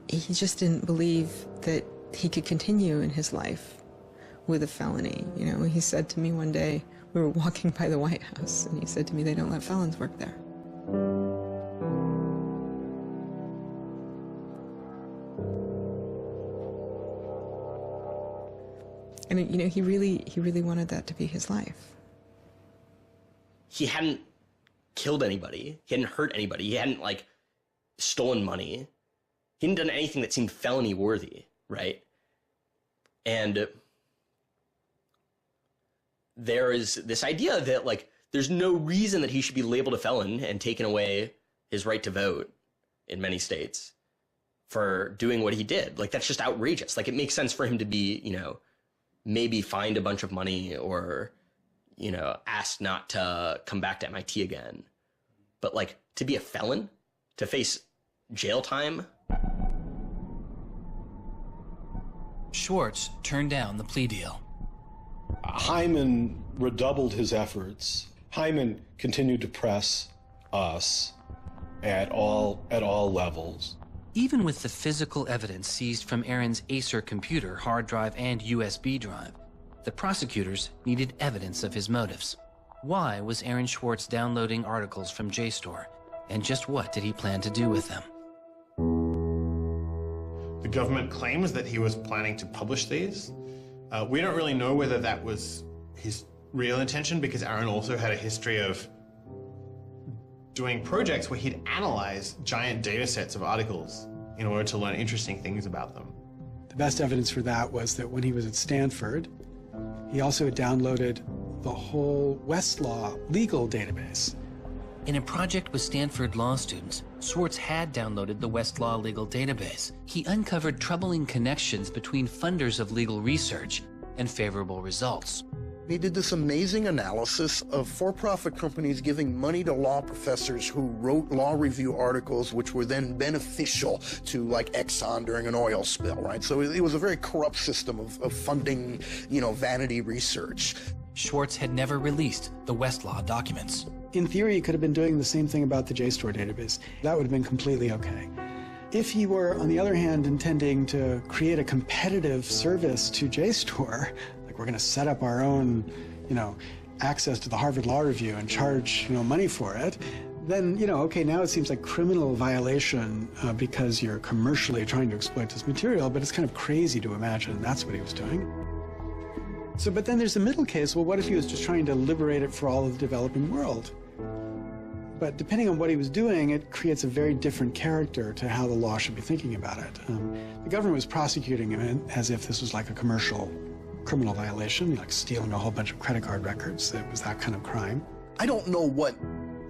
he just didn't believe that he could continue in his life with a felony. He said to me one day, we were walking by the White House, and he said to me, they don't let felons work there. And he really wanted that to be his life. He hadn't killed anybody. He hadn't hurt anybody. He hadn't stolen money. He hadn't done anything that seemed felony worthy, right? And there is this idea that there's no reason that he should be labeled a felon and taken away his right to vote in many states for doing what he did. That's just outrageous. It makes sense for him to be, maybe fined a bunch of money or, asked not to come back to MIT again. But to be a felon, to face jail time. Swartz turned down the plea deal. Hyman redoubled his efforts. Hyman continued to press us at all levels. Even with the physical evidence seized from Aaron's Acer computer, hard drive, and USB drive, the prosecutors needed evidence of his motives. Why was Aaron Swartz downloading articles from JSTOR, and just what did he plan to do with them? The government claims that he was planning to publish these. We don't really know whether that was his real intention, because Aaron also had a history of doing projects where he'd analyze giant data sets of articles in order to learn interesting things about them. The best evidence for that was that when he was at Stanford, he also downloaded the whole Westlaw legal database. In a project with Stanford law students, Swartz had downloaded the Westlaw legal database. He uncovered troubling connections between funders of legal research and favorable results. He did this amazing analysis of for-profit companies giving money to law professors who wrote law review articles which were then beneficial to Exxon during an oil spill, right? So it was a very corrupt system of funding, vanity research. Swartz had never released the Westlaw documents. In theory, he could have been doing the same thing about the JSTOR database. That would have been completely okay. If he were, on the other hand, intending to create a competitive service to JSTOR, we're going to set up our own, access to the Harvard Law Review and charge, money for it, then, okay, now it seems like criminal violation because you're commercially trying to exploit this material, but it's kind of crazy to imagine that's what he was doing. So, but then there's the middle case. Well, what if he was just trying to liberate it for all of the developing world? But depending on what he was doing, it creates a very different character to how the law should be thinking about it. The government was prosecuting him as if this was like a commercial criminal violation, like stealing a whole bunch of credit card records. It was that kind of crime. I don't know what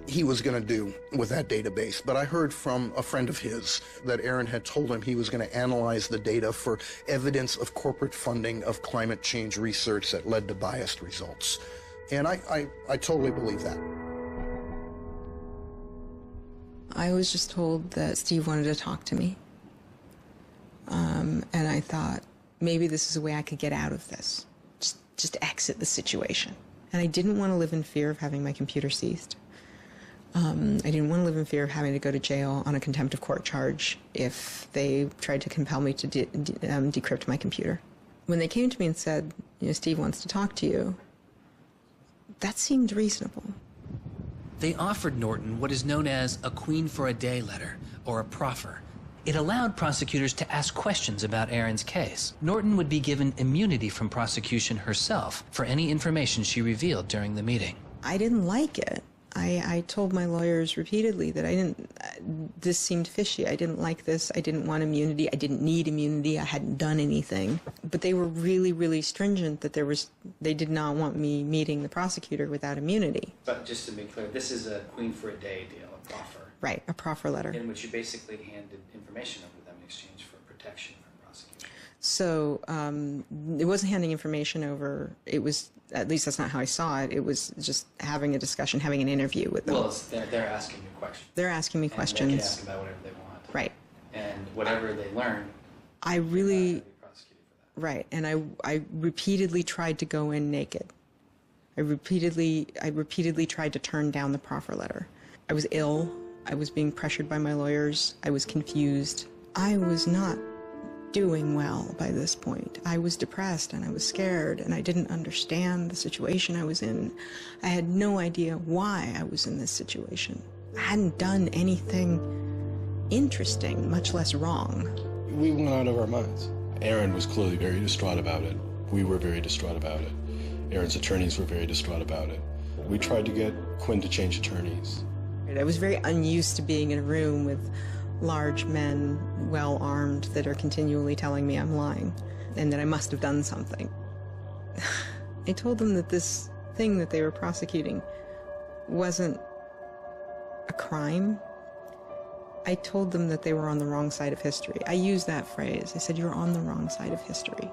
he was going to do with that database, but I heard from a friend of his that Aaron had told him he was going to analyze the data for evidence of corporate funding of climate change research that led to biased results. And I totally believe that. I was just told that Steve wanted to talk to me. And I thought, maybe this is a way I could get out of this. Just exit the situation. And I didn't want to live in fear of having my computer seized. I didn't want to live in fear of having to go to jail on a contempt of court charge if they tried to compel me to decrypt my computer. When they came to me and said, Steve wants to talk to you, that seemed reasonable. They offered Norton what is known as a Queen for a Day letter, or a proffer. It allowed prosecutors to ask questions about Aaron's case. Norton would be given immunity from prosecution herself for any information she revealed during the meeting. I didn't like it. I told my lawyers repeatedly that this seemed fishy. I didn't like this. I didn't want immunity. I didn't need immunity. I hadn't done anything. But they were really, really stringent that they did not want me meeting the prosecutor without immunity. But just to be clear, this is a Queen for a Day deal, a proffer. Right, a proffer letter. In which you basically handed information over to them in exchange for protection from prosecution. So it wasn't handing information over. It was, at least that's not how I saw it. It was just having a discussion, having an interview with them. Well, they're asking you questions. They're asking me questions. They can ask about whatever they want. Right. And whatever they learn, I really, right, and I repeatedly tried to go in naked. I repeatedly tried to turn down the proffer letter. I was ill. I was being pressured by my lawyers. I was confused. I was not doing well by this point. I was depressed and I was scared and I didn't understand the situation I was in. I had no idea why I was in this situation. I hadn't done anything interesting, much less wrong. We went out of our minds. Aaron was clearly very distraught about it. We were very distraught about it. Aaron's attorneys were very distraught about it. We tried to get Quinn to change attorneys. I was very unused to being in a room with large men, well-armed, that are continually telling me I'm lying and that I must have done something. I told them that this thing that they were prosecuting wasn't a crime. I told them that they were on the wrong side of history. I used that phrase. I said, you're on the wrong side of history.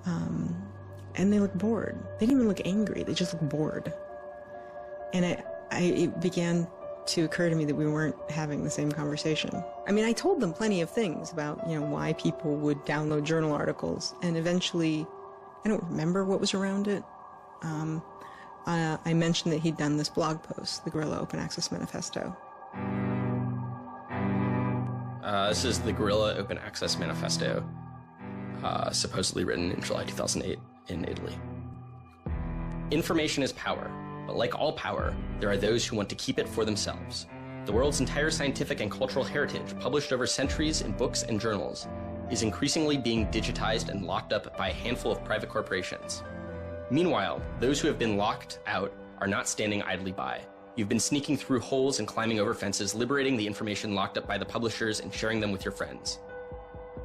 And they looked bored. They didn't even look angry. They just looked bored. And it began to occur to me that we weren't having the same conversation. I mean, I told them plenty of things about, why people would download journal articles. And eventually, I don't remember what was around it. I mentioned that he'd done this blog post, the Guerrilla Open Access Manifesto. This is the Guerrilla Open Access Manifesto, supposedly written in July 2008 in Italy. Information is power, but like all power, there are those who want to keep it for themselves. The world's entire scientific and cultural heritage, published over centuries in books and journals, is increasingly being digitized and locked up by a handful of private corporations. Meanwhile, those who have been locked out are not standing idly by. You've been sneaking through holes and climbing over fences, liberating the information locked up by the publishers and sharing them with your friends.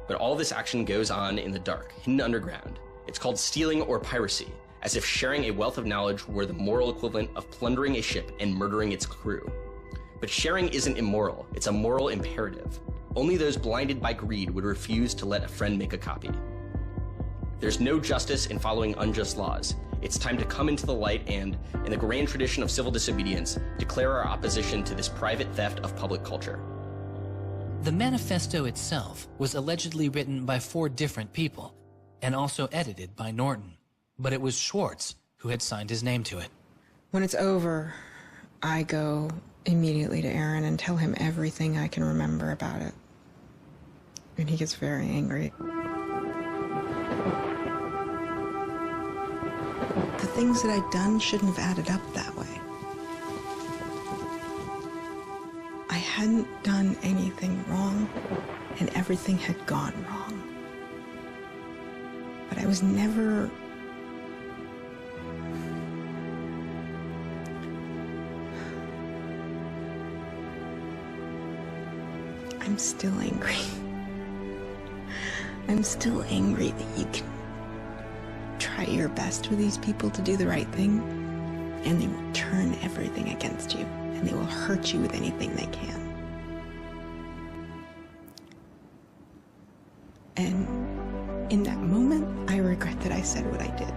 But all this action goes on in the dark, hidden underground. It's called stealing or piracy, as if sharing a wealth of knowledge were the moral equivalent of plundering a ship and murdering its crew. But sharing isn't immoral, it's a moral imperative. Only those blinded by greed would refuse to let a friend make a copy. There's no justice in following unjust laws. It's time to come into the light and, in the grand tradition of civil disobedience, declare our opposition to this private theft of public culture. The manifesto itself was allegedly written by 4 different people and also edited by Norton. But it was Swartz who had signed his name to it. When it's over, I go immediately to Aaron and tell him everything I can remember about it. And he gets very angry. The things that I'd done shouldn't have added up that way. I hadn't done anything wrong, and everything had gone wrong. But I was never... I'm still angry. I'm still angry that you can try your best with these people to do the right thing, and they will turn everything against you, and they will hurt you with anything they can. And in that moment, I regret that I said what I did.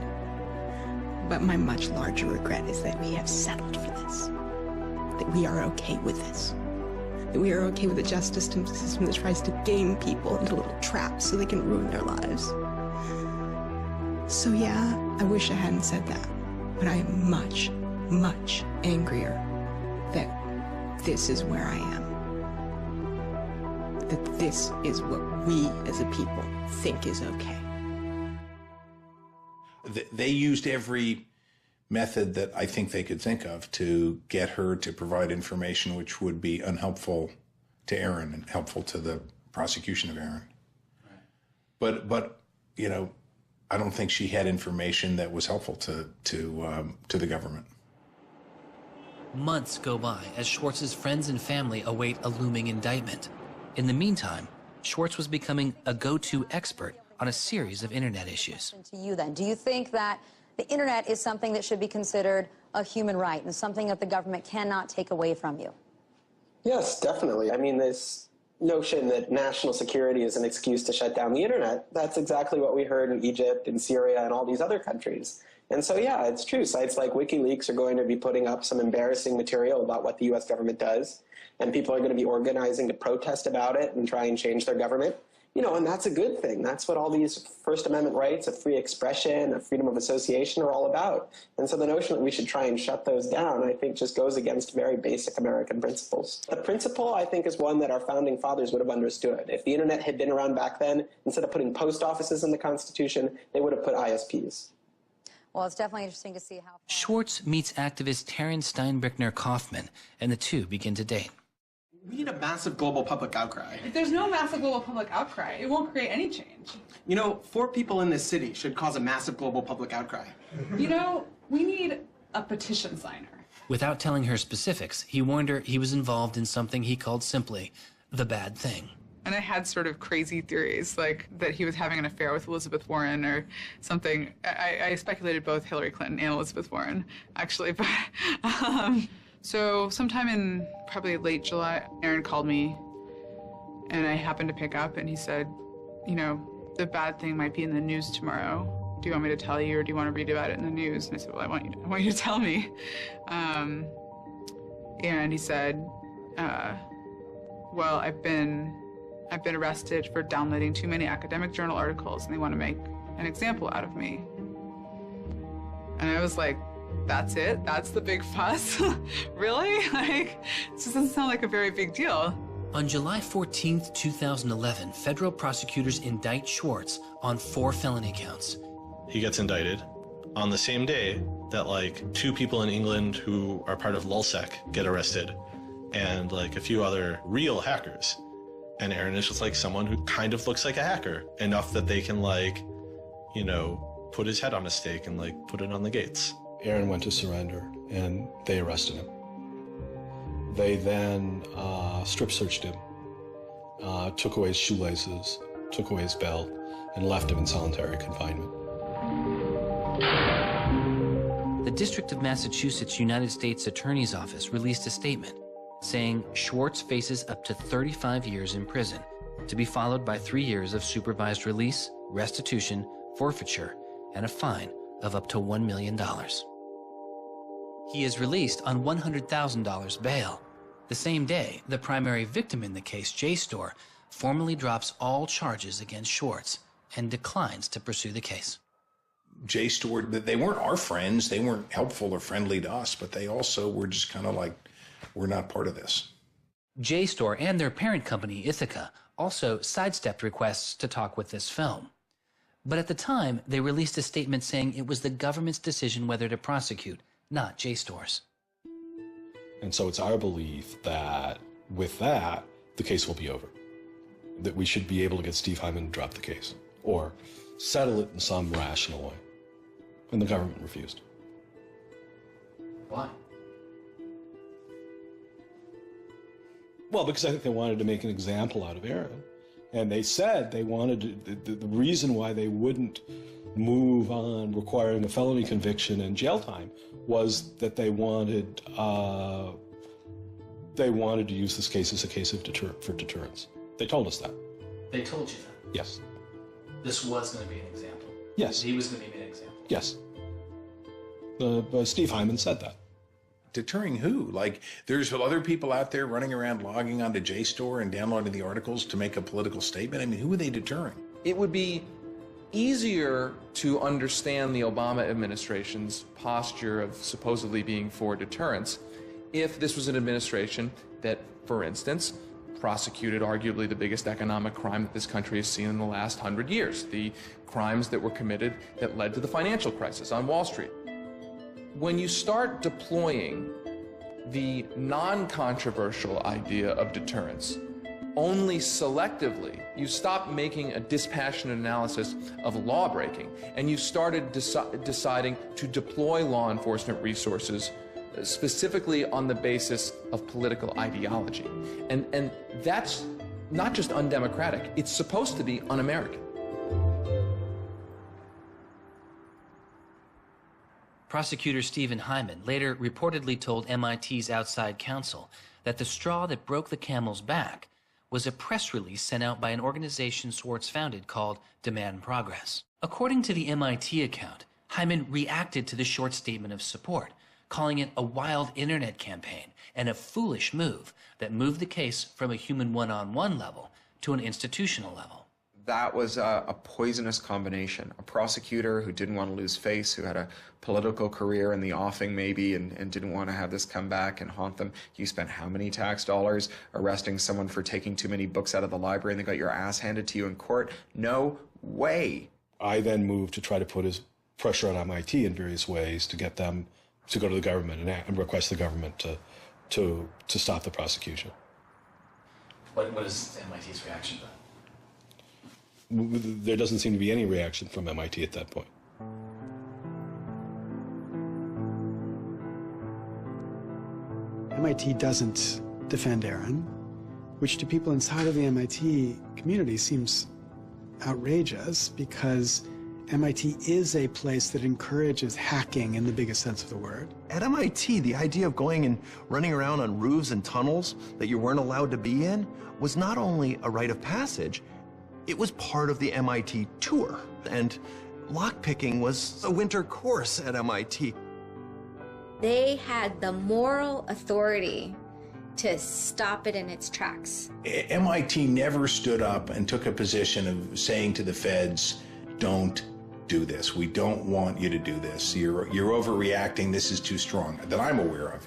But my much larger regret is that we have settled for this. That we are okay with this. That we are okay with a justice system that tries to game people into little traps so they can ruin their lives. So yeah, I wish I hadn't said that, but I am much, much angrier that this is where I am. That this is what we as a people think is okay. They used every method that I think they could think of to get her to provide information which would be unhelpful to Aaron and helpful to the prosecution of Aaron. Right. But I don't think she had information that was helpful to the government. Months go by as Swartz's friends and family await a looming indictment. In the meantime, Swartz was becoming a go-to expert on a series of internet issues. To you then, do you think that the internet is something that should be considered a human right and something that the government cannot take away from you? Yes, definitely. I mean, this notion that national security is an excuse to shut down the internet, that's exactly what we heard in Egypt and Syria and all these other countries. And so, yeah, it's true. Sites like WikiLeaks are going to be putting up some embarrassing material about what the U.S. government does, and people are going to be organizing to protest about it and try and change their government. You know, and that's a good thing. That's what all these First Amendment rights of free expression, of freedom of association are all about. And so the notion that we should try and shut those down, I think, just goes against very basic American principles. The principle, I think, is one that our founding fathers would have understood. If the internet had been around back then, instead of putting post offices in the Constitution, they would have put ISPs. Well, it's definitely interesting to see how... Swartz meets activist Terence Steinbrickner Kaufman, and the two begin to date. We need a massive global public outcry. If there's no massive global public outcry, it won't create any change. You know, 4 people in this city should cause a massive global public outcry. You know, we need a petition signer. Without telling her specifics, he warned her he was involved in something he called simply the bad thing. And I had sort of crazy theories, like that he was having an affair with Elizabeth Warren or something. I speculated both Hillary Clinton and Elizabeth Warren, actually. But so sometime in probably late July, Aaron called me, and I happened to pick up, and he said, you know, the bad thing might be in the news tomorrow. Do you want me to tell you, or do you want to read about it in the news? And I said, well, I want you to tell me. And he said, well, I've been arrested for downloading too many academic journal articles, and they want to make an example out of me. And I was like, that's it? That's the big fuss? Really? Like, it just doesn't sound like a very big deal. On July 14th, 2011, federal prosecutors indict Swartz on 4 felony counts. He gets indicted on the same day that, like, 2 people in England who are part of LulzSec get arrested, and, like, a few other real hackers. And Aaron is just, like, someone who kind of looks like a hacker, enough that they can, like, you know, put his head on a stake and, like, put it on the gates. Aaron went to surrender, and they arrested him. They then strip searched him, took away his shoelaces, took away his belt, and left him in solitary confinement. The District of Massachusetts United States Attorney's Office released a statement saying Swartz faces up to 35 years in prison, to be followed by 3 years of supervised release, restitution, forfeiture, and a fine of up to $1 million. He is released on $100,000 bail. The same day, the primary victim in the case, JSTOR, formally drops all charges against Swartz and declines to pursue the case. JSTOR, they weren't our friends, they weren't helpful or friendly to us, but they also were just kind of like, we're not part of this. JSTOR and their parent company, Ithaca, also sidestepped requests to talk with this film. But at the time, they released a statement saying it was the government's decision whether to prosecute, not JSTOR's. And so it's our belief that with that, the case will be over. That we should be able to get Steve Hyman to drop the case or settle it in some rational way. And the government refused. Why? Well, because I think they wanted to make an example out of Aaron. And they said they wanted to, the reason why they wouldn't move on requiring a felony conviction and jail time was that they wanted to use this case as a case of for deterrence. They told us that. They told you that? Yes. This was going to be an example? Yes. He was going to be an example? Yes. Steve Hyman said that. Deterring who? Like, there's other people out there running around logging onto JSTOR and downloading the articles to make a political statement. I mean, who are they deterring? It would be easier to understand the Obama administration's posture of supposedly being for deterrence if this was an administration that, for instance, prosecuted arguably the biggest economic crime that this country has seen in the last 100 years, the crimes that were committed that led to the financial crisis on Wall Street. When you start deploying the non-controversial idea of deterrence only selectively, you stop making a dispassionate analysis of law breaking, and you started deciding to deploy law enforcement resources specifically on the basis of political ideology. And that's not just undemocratic, it's supposed to be un-American. Prosecutor Stephen Hyman later reportedly told MIT's outside counsel that the straw that broke the camel's back was a press release sent out by an organization Swartz founded called Demand Progress. According to the MIT account, Hyman reacted to the short statement of support, calling it a wild internet campaign and a foolish move that moved the case from a human one-on-one level to an institutional level. That was a poisonous combination. A prosecutor who didn't want to lose face, who had a political career in the offing maybe, and didn't want to have this come back and haunt them. You spent how many tax dollars arresting someone for taking too many books out of the library and they got your ass handed to you in court? No way. I then moved to try to put pressure on MIT in various ways to get them to go to the government and request the government to stop the prosecution. What is MIT's reaction to that? There doesn't seem to be any reaction from MIT at that point. MIT doesn't defend Aaron, which to people inside of the MIT community seems outrageous because MIT is a place that encourages hacking in the biggest sense of the word. At MIT, the idea of going and running around on roofs and tunnels that you weren't allowed to be in was not only a rite of passage, it was part of the MIT tour. And lockpicking was a winter course at MIT. They had the moral authority to stop it in its tracks. MIT never stood up and took a position of saying to the feds, don't do this. We don't want you to do this. You're overreacting. This is too strong, that I'm aware of.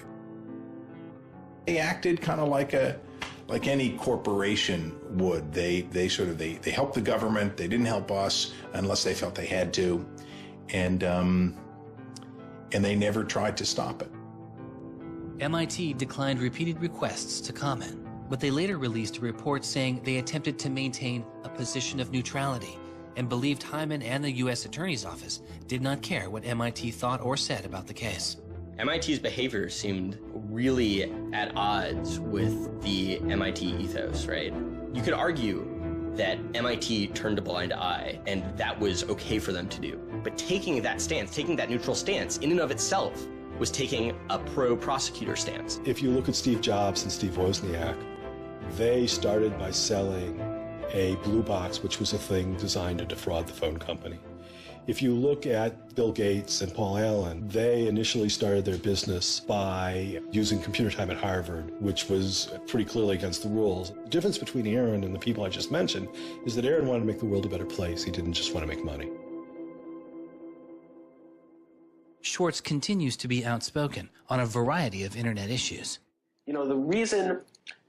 They acted kind of like any corporation would. They helped the government. They didn't help us unless they felt they had to. And they never tried to stop it. MIT declined repeated requests to comment, but they later released a report saying they attempted to maintain a position of neutrality and believed Hyman and the U.S. Attorney's Office did not care what MIT thought or said about the case. MIT's behavior seemed really at odds with the MIT ethos, right? You could argue that MIT turned a blind eye and that was okay for them to do. But taking that stance, taking that neutral stance in and of itself was taking a pro-prosecutor stance. If you look at Steve Jobs and Steve Wozniak, they started by selling a blue box, which was a thing designed to defraud the phone company. If you look at Bill Gates and Paul Allen, they initially started their business by using computer time at Harvard, which was pretty clearly against the rules. The difference between Aaron and the people I just mentioned is that Aaron wanted to make the world a better place. He didn't just want to make money. Swartz continues to be outspoken on a variety of internet issues. You know, the reason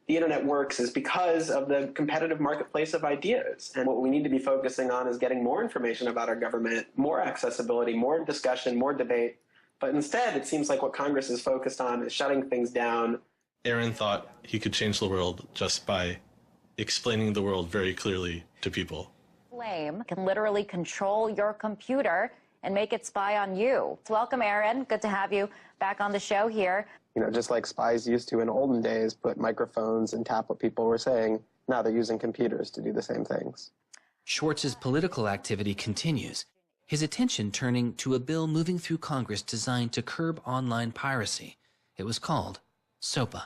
the internet works is because of the competitive marketplace of ideas. And what we need to be focusing on is getting more information about our government, more accessibility, more discussion, more debate. But instead, it seems like what Congress is focused on is shutting things down. Aaron thought he could change the world just by explaining the world very clearly to people. Flame can literally control your computer and make it spy on you. Welcome, Aaron. Good to have you back on the show here. You know, just like spies used to in olden days put microphones and tap what people were saying, now they're using computers to do the same things. Schwartz's political activity continues, his attention turning to a bill moving through Congress designed to curb online piracy. It was called SOPA.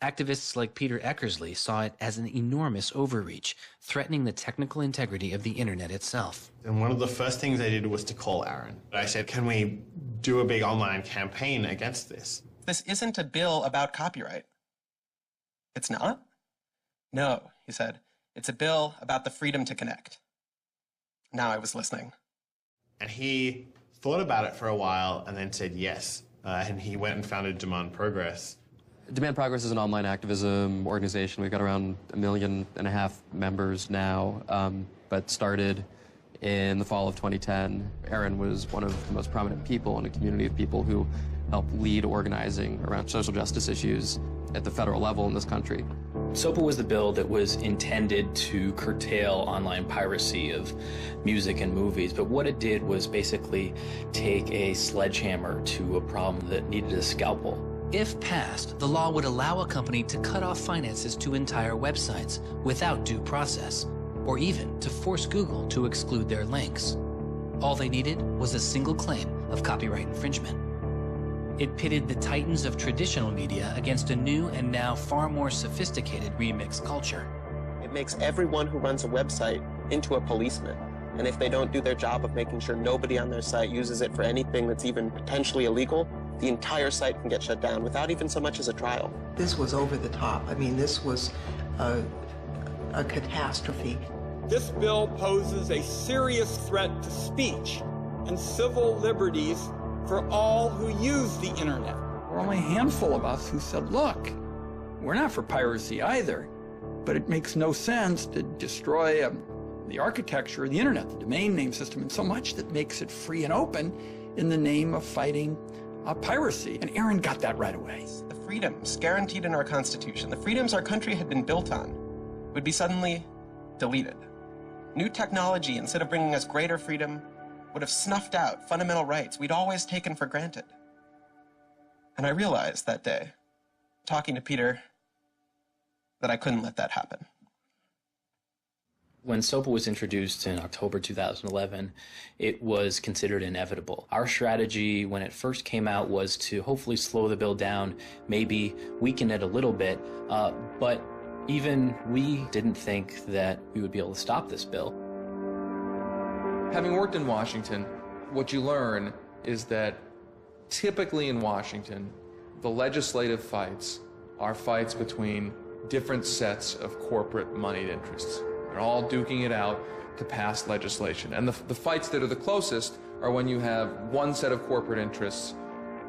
Activists like Peter Eckersley saw it as an enormous overreach, threatening the technical integrity of the internet itself. And one of the first things I did was to call Aaron. I said, can we do a big online campaign against this? This isn't a bill about copyright. It's not? No, he said. It's a bill about the freedom to connect. Now I was listening. And he thought about it for a while and then said yes. And he went and founded Demand Progress. Demand Progress is an online activism organization. We've got around 1.5 million members now, but started in the fall of 2010. Aaron was one of the most prominent people in a community of people who helped lead organizing around social justice issues at the federal level in this country. SOPA was the bill that was intended to curtail online piracy of music and movies, but what it did was basically take a sledgehammer to a problem that needed a scalpel. If passed, the law would allow a company to cut off finances to entire websites without due process, or even to force Google to exclude their links. All they needed was a single claim of copyright infringement. It pitted the titans of traditional media against a new and now far more sophisticated remix culture. It makes everyone who runs a website into a policeman. And if they don't do their job of making sure nobody on their site uses it for anything that's even potentially illegal, the entire site can get shut down without even so much as a trial. This was over the top. I mean, this was a catastrophe. This bill poses a serious threat to speech and civil liberties for all who use the internet. There were only a handful of us who said, look, we're not for piracy either, but it makes no sense to destroy the architecture of the internet, the domain name system, and so much that makes it free and open in the name of fighting piracy. And Aaron got that right away. The freedoms guaranteed in our Constitution, the freedoms our country had been built on, would be suddenly deleted. New technology, instead of bringing us greater freedom, would have snuffed out fundamental rights we'd always taken for granted. And I realized that day, talking to Peter, that I couldn't let that happen. When SOPA was introduced in October 2011, it was considered inevitable. Our strategy when it first came out was to hopefully slow the bill down, maybe weaken it a little bit, but even we didn't think that we would be able to stop this bill. Having worked in Washington, what you learn is that typically in Washington, the legislative fights are fights between different sets of corporate moneyed interests. They're all duking it out to pass legislation. And the fights that are the closest are when you have one set of corporate interests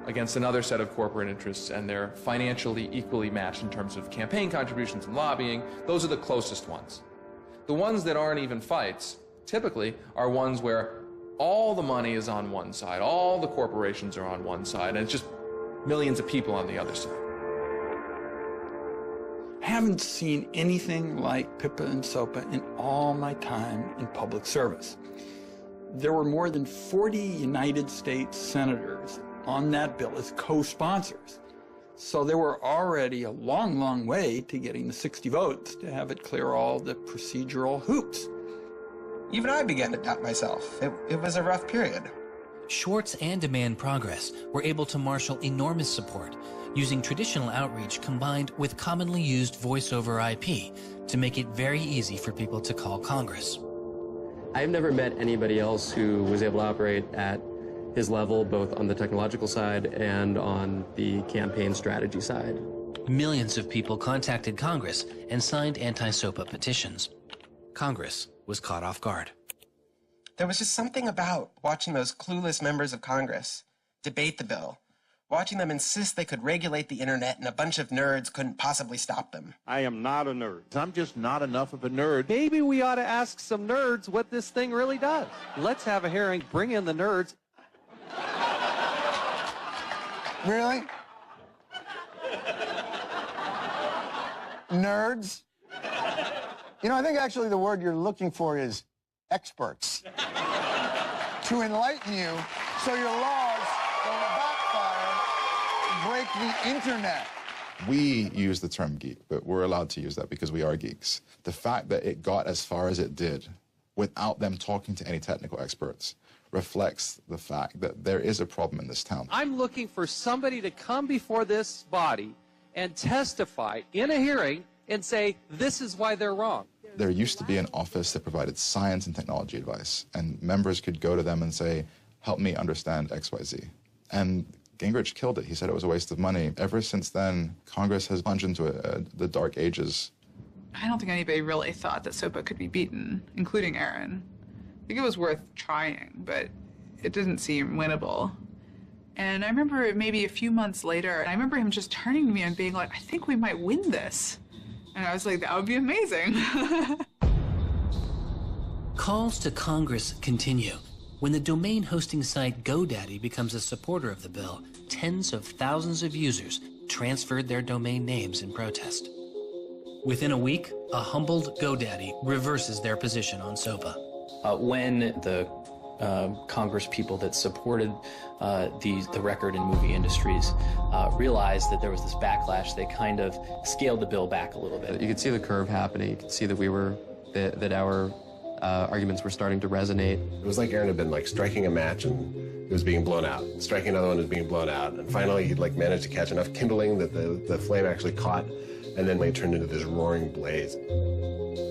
against another set of corporate interests, and they're financially equally matched in terms of campaign contributions and lobbying. Those are the closest ones. The ones that aren't even fights typically are ones where all the money is on one side, all the corporations are on one side, and it's just millions of people on the other side. Haven't seen anything like PIPA and SOPA in all my time in public service. There were more than 40 United States senators on that bill as co-sponsors. So there were already a long, long way to getting the 60 votes to have it clear all the procedural hoops. Even I began to doubt myself. It was a rough period. Swartz and Demand Progress were able to marshal enormous support, using traditional outreach combined with commonly used voice-over IP to make it very easy for people to call Congress. I've never met anybody else who was able to operate at his level, both on the technological side and on the campaign strategy side. Millions of people contacted Congress and signed anti-SOPA petitions. Congress was caught off guard. There was just something about watching those clueless members of Congress debate the bill, watching them insist they could regulate the internet and a bunch of nerds couldn't possibly stop them. I am not a nerd. I'm just not enough of a nerd. Maybe we ought to ask some nerds what this thing really does. Let's have a hearing, bring in the nerds. Really? Nerds? You know, I think actually the word you're looking for is experts. To enlighten you so your laws don't backfire, break the internet. We use the term geek, but we're allowed to use that because we are geeks. The fact that it got as far as it did without them talking to any technical experts reflects the fact that there is a problem in this town. I'm looking for somebody to come before this body and testify in a hearing and say, this is why they're wrong. There used to be an office that provided science and technology advice, and members could go to them and say, help me understand XYZ. And Gingrich killed it. He said it was a waste of money. Ever since then, Congress has plunged into the dark ages. I don't think anybody really thought that SOPA could be beaten, including Aaron. I think it was worth trying, but it didn't seem winnable. And I remember maybe a few months later, I remember him just turning to me and being like, I think we might win this. And I was like, that would be amazing. Calls to Congress continue. When the domain hosting site GoDaddy becomes a supporter of the bill, tens of thousands of users transferred their domain names in protest. Within a week, a humbled GoDaddy reverses their position on SOPA. When the Congress people that supported the record and movie industries realized that there was this backlash, they kind of scaled the bill back a little bit. You could see the curve happening. You could see that our arguments were starting to resonate. It was like Aaron had been like striking a match and it was being blown out. Striking another one was being blown out. And finally he'd like managed to catch enough kindling that the flame actually caught, and then it turned into this roaring blaze.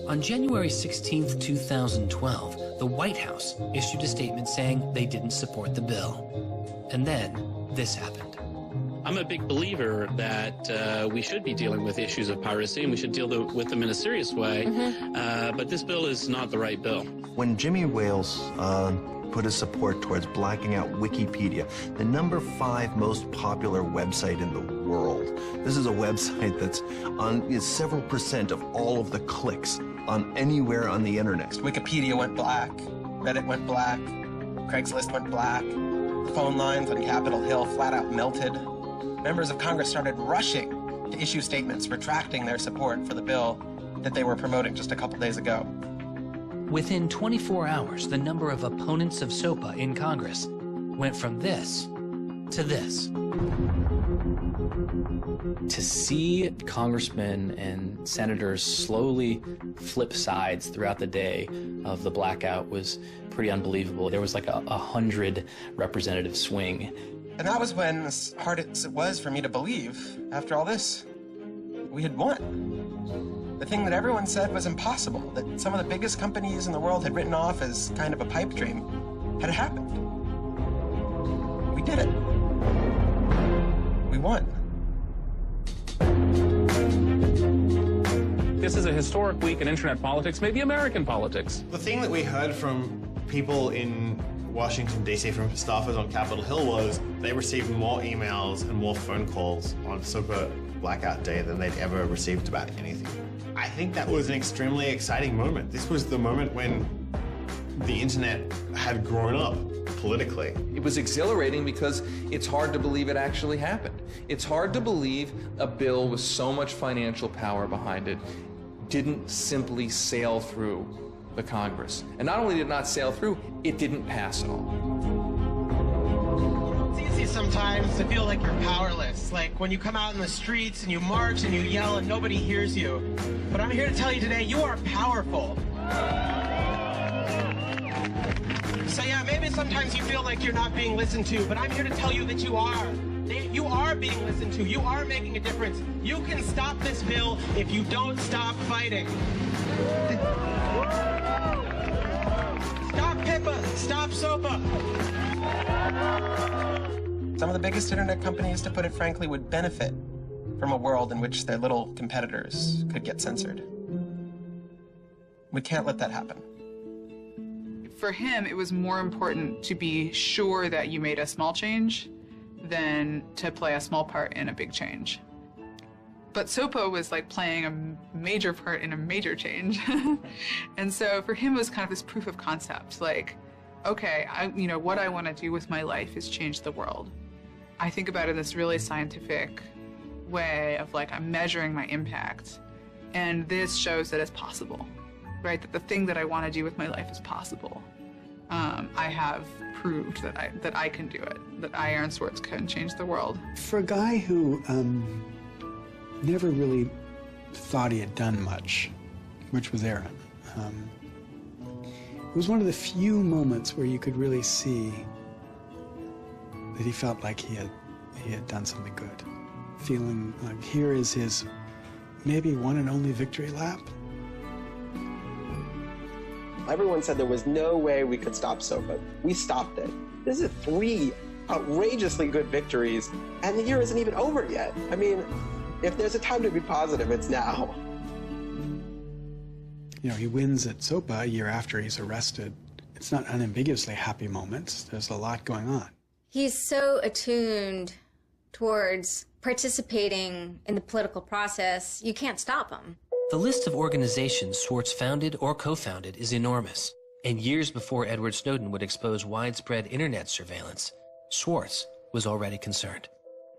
On January 16th, 2012, the White House issued a statement saying they didn't support the bill. And then this happened. I'm a big believer that we should be dealing with issues of piracy, and we should deal with them in a serious way. But this bill is not the right bill. When Jimmy Wales put his support towards blacking out Wikipedia, the #5 most popular website in the world. This is a website that's on several percent of all of the clicks on anywhere on the internet. Wikipedia went black, Reddit went black, Craigslist went black, phone lines on Capitol Hill flat out melted. Members of Congress started rushing to issue statements retracting their support for the bill that they were promoting just a couple days ago. Within 24 hours, the number of opponents of SOPA in Congress went from this to this. To see congressmen and senators slowly flip sides throughout the day of the blackout was pretty unbelievable. There was like a 100 representative swing. And that was when, as hard as it was for me to believe, after all this, we had won. The thing that everyone said was impossible, that some of the biggest companies in the world had written off as kind of a pipe dream, had happened. We did it. We won. This is a historic week in internet politics, maybe American politics. The thing that we heard from people in Washington, D.C., from staffers on Capitol Hill was they received more emails and more phone calls on SOPA blackout day than they'd ever received about anything. I think that was an extremely exciting moment. This was the moment when the internet had grown up politically. It was exhilarating because it's hard to believe it actually happened. It's hard to believe a bill with so much financial power behind it didn't simply sail through the Congress. And not only did it not sail through, it didn't pass at all. It's easy sometimes to feel like you're powerless, like when you come out in the streets and you march and you yell and nobody hears you. But I'm here to tell you today, you are powerful. So yeah, maybe sometimes you feel like you're not being listened to, but I'm here to tell you that you are. You are being listened to. You are making a difference. You can stop this bill if you don't stop fighting. Stop PIPA. Stop SOPA. Some of the biggest internet companies, to put it frankly, would benefit from a world in which their little competitors could get censored. We can't let that happen. For him, it was more important to be sure that you made a small change than to play a small part in a big change. But SOPA was like playing a major part in a major change. And so for him, it was kind of this proof of concept, like, okay, what I want to do with my life is change the world. I think about it in this really scientific way of like, I'm measuring my impact. And this shows that it's possible, right? That the thing that I want to do with my life is possible. I have proved that I can do it, that I, Aaron Swartz, can change the world. For a guy who never really thought he had done much, which was Aaron, it was one of the few moments where you could really see that he felt like he had done something good. Feeling like here is his maybe one and only victory lap. Everyone said there was no way we could stop SOPA. We stopped it. This is 3 outrageously good victories, and the year isn't even over yet. I mean, if there's a time to be positive, it's now. He wins at SOPA a year after he's arrested. It's not unambiguously happy moments. There's a lot going on. He's so attuned towards participating in the political process, you can't stop him. The list of organizations Swartz founded or co-founded is enormous. And years before Edward Snowden would expose widespread internet surveillance, Swartz was already concerned.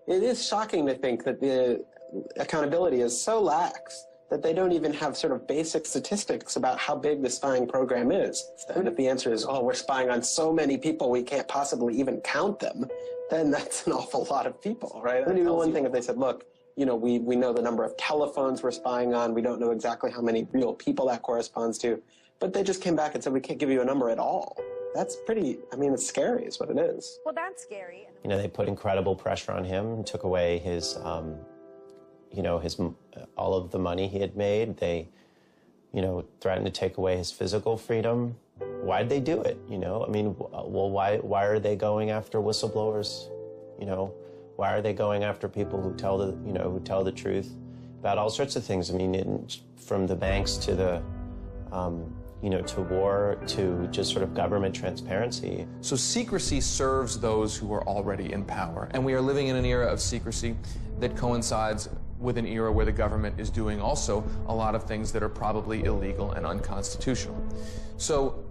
It is shocking to think that the accountability is so lax that they don't even have sort of basic statistics about how big the spying program is. And if the answer is, oh, we're spying on so many people we can't possibly even count them, then that's an awful lot of people, right? It would be one thing if they said, look, you know, we know the number of telephones we're spying on. We don't know exactly how many real people that corresponds to. But they just came back and said, we can't give you a number at all. That's pretty, I mean, it's scary is what it is. Well, that's scary. You know, they put incredible pressure on him, took away his, you know, all of the money he had made. They, you know, threatened to take away his physical freedom. Why'd they do it? You know, I mean, well, why are they going after whistleblowers? You know, why are they going after people who tell the truth about all sorts of things? I mean, from the banks to the, you know, to war, to just sort of government transparency. So secrecy serves those who are already in power. And we are living in an era of secrecy that coincides with an era where the government is doing also a lot of things that are probably illegal and unconstitutional. So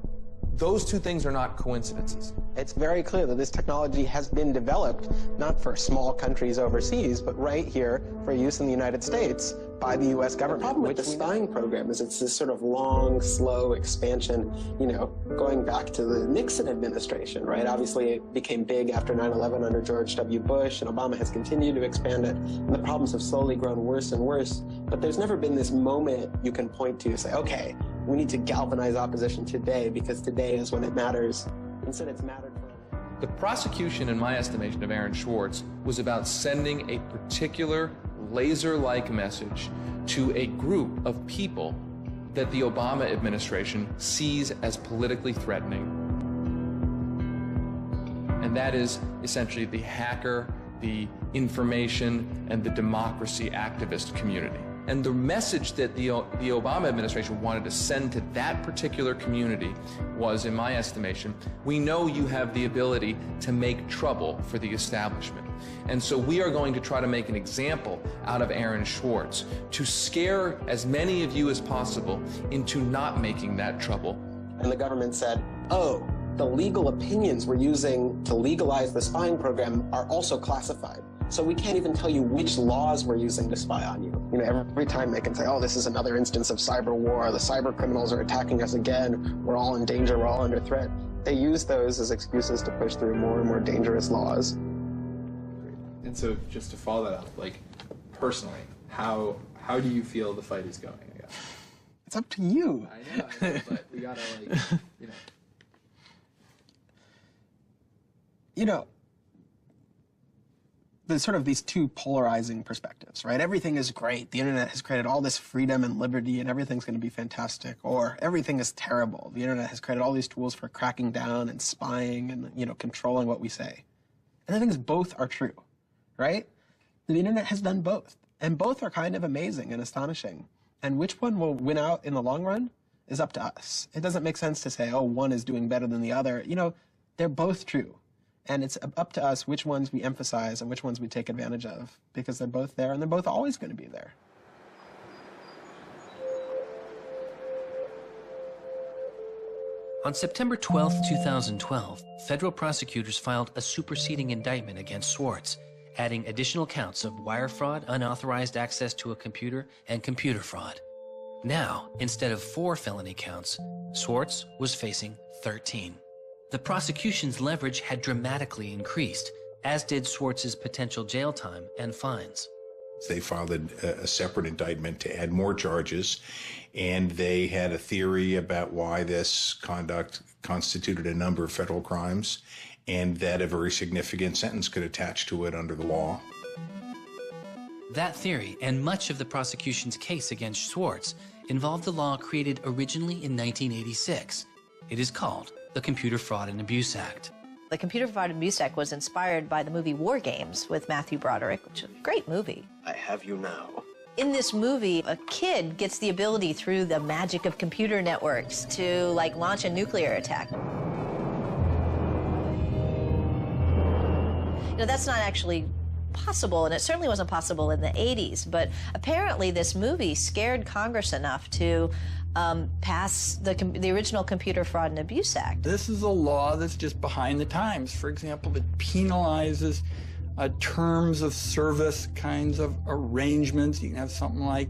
those two things are not coincidences. It's very clear that this technology has been developed not for small countries overseas, but right here for use in the United States by the U.S. government. The problem with the spying program is it's this sort of long, slow expansion, you know, going back to the Nixon administration, right? Obviously, it became big after 9/11 under George W. Bush, and Obama has continued to expand it, and the problems have slowly grown worse and worse. But there's never been this moment you can point to say, okay, we need to galvanize opposition today because today is when it matters. Instead, it's mattered for. The prosecution, in my estimation, of Aaron Swartz was about sending a particular laser-like message to a group of people that the Obama administration sees as politically threatening. And that is essentially the hacker, the information, and the democracy activist community. And the message that the Obama administration wanted to send to that particular community was, in my estimation, we know you have the ability to make trouble for the establishment. And so we are going to try to make an example out of Aaron Swartz to scare as many of you as possible into not making that trouble. And the government said, oh, the legal opinions we're using to legalize the spying program are also classified. So we can't even tell you which laws we're using to spy on you. You know, every time they can say, oh, this is another instance of cyber war, the cyber criminals are attacking us again, we're all in danger, we're all under threat. They use those as excuses to push through more and more dangerous laws. And so just to follow that up, like, personally, how do you feel the fight is going, I guess? It's up to you. I know, but we gotta, like, you know. You know, there's sort of these two polarizing perspectives, right? Everything is great. The internet has created all this freedom and liberty and everything's going to be fantastic. Or everything is terrible. The internet has created all these tools for cracking down and spying and, you know, controlling what we say. And the thing is, both are true, right? The internet has done both. And both are kind of amazing and astonishing. And which one will win out in the long run is up to us. It doesn't make sense to say, oh, one is doing better than the other. You know, they're both true. And it's up to us which ones we emphasize and which ones we take advantage of, because they're both there and they're both always going to be there. On September 12, 2012, federal prosecutors filed a superseding indictment against Swartz, adding additional counts of wire fraud, unauthorized access to a computer, and computer fraud. Now, instead of 4 felony counts, Swartz was facing 13. The prosecution's leverage had dramatically increased, as did Swartz's potential jail time and fines. They filed a separate indictment to add more charges, and they had a theory about why this conduct constituted a number of federal crimes, and that a very significant sentence could attach to it under the law. That theory, and much of the prosecution's case against Swartz, involved the law created originally in 1986. It is called the Computer Fraud and Abuse Act. The Computer Fraud and Abuse Act was inspired by the movie War Games with Matthew Broderick, which is a great movie. I have you now. In this movie, a kid gets the ability through the magic of computer networks to, like, launch a nuclear attack. You know, that's not actually possible, and it certainly wasn't possible in the 80s, but apparently this movie scared Congress enough to pass the original Computer Fraud and Abuse Act. This is a law that's just behind the times. For example, it penalizes terms of service kinds of arrangements. You can have something like,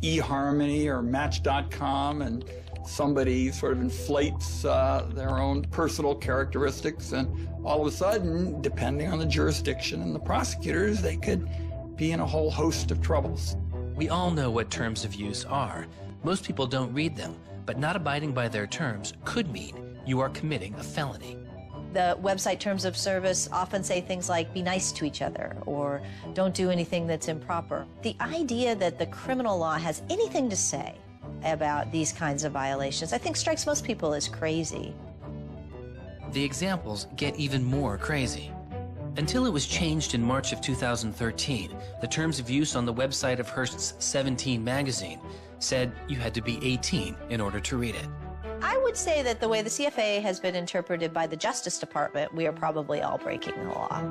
eHarmony or Match.com, and somebody sort of inflates their own personal characteristics, and all of a sudden, depending on the jurisdiction and the prosecutors, they could be in a whole host of troubles. We all know what terms of use are. Most people don't read them, but not abiding by their terms could mean you are committing a felony. The website terms of service often say things like, be nice to each other, or don't do anything that's improper. The idea that the criminal law has anything to say about these kinds of violations, I think strikes most people as crazy. The examples get even more crazy. Until it was changed in March of 2013, the terms of use on the website of Hearst's 17 magazine said you had to be 18 in order to read it. I would say that the way the CFA has been interpreted by the Justice Department, we are probably all breaking the law.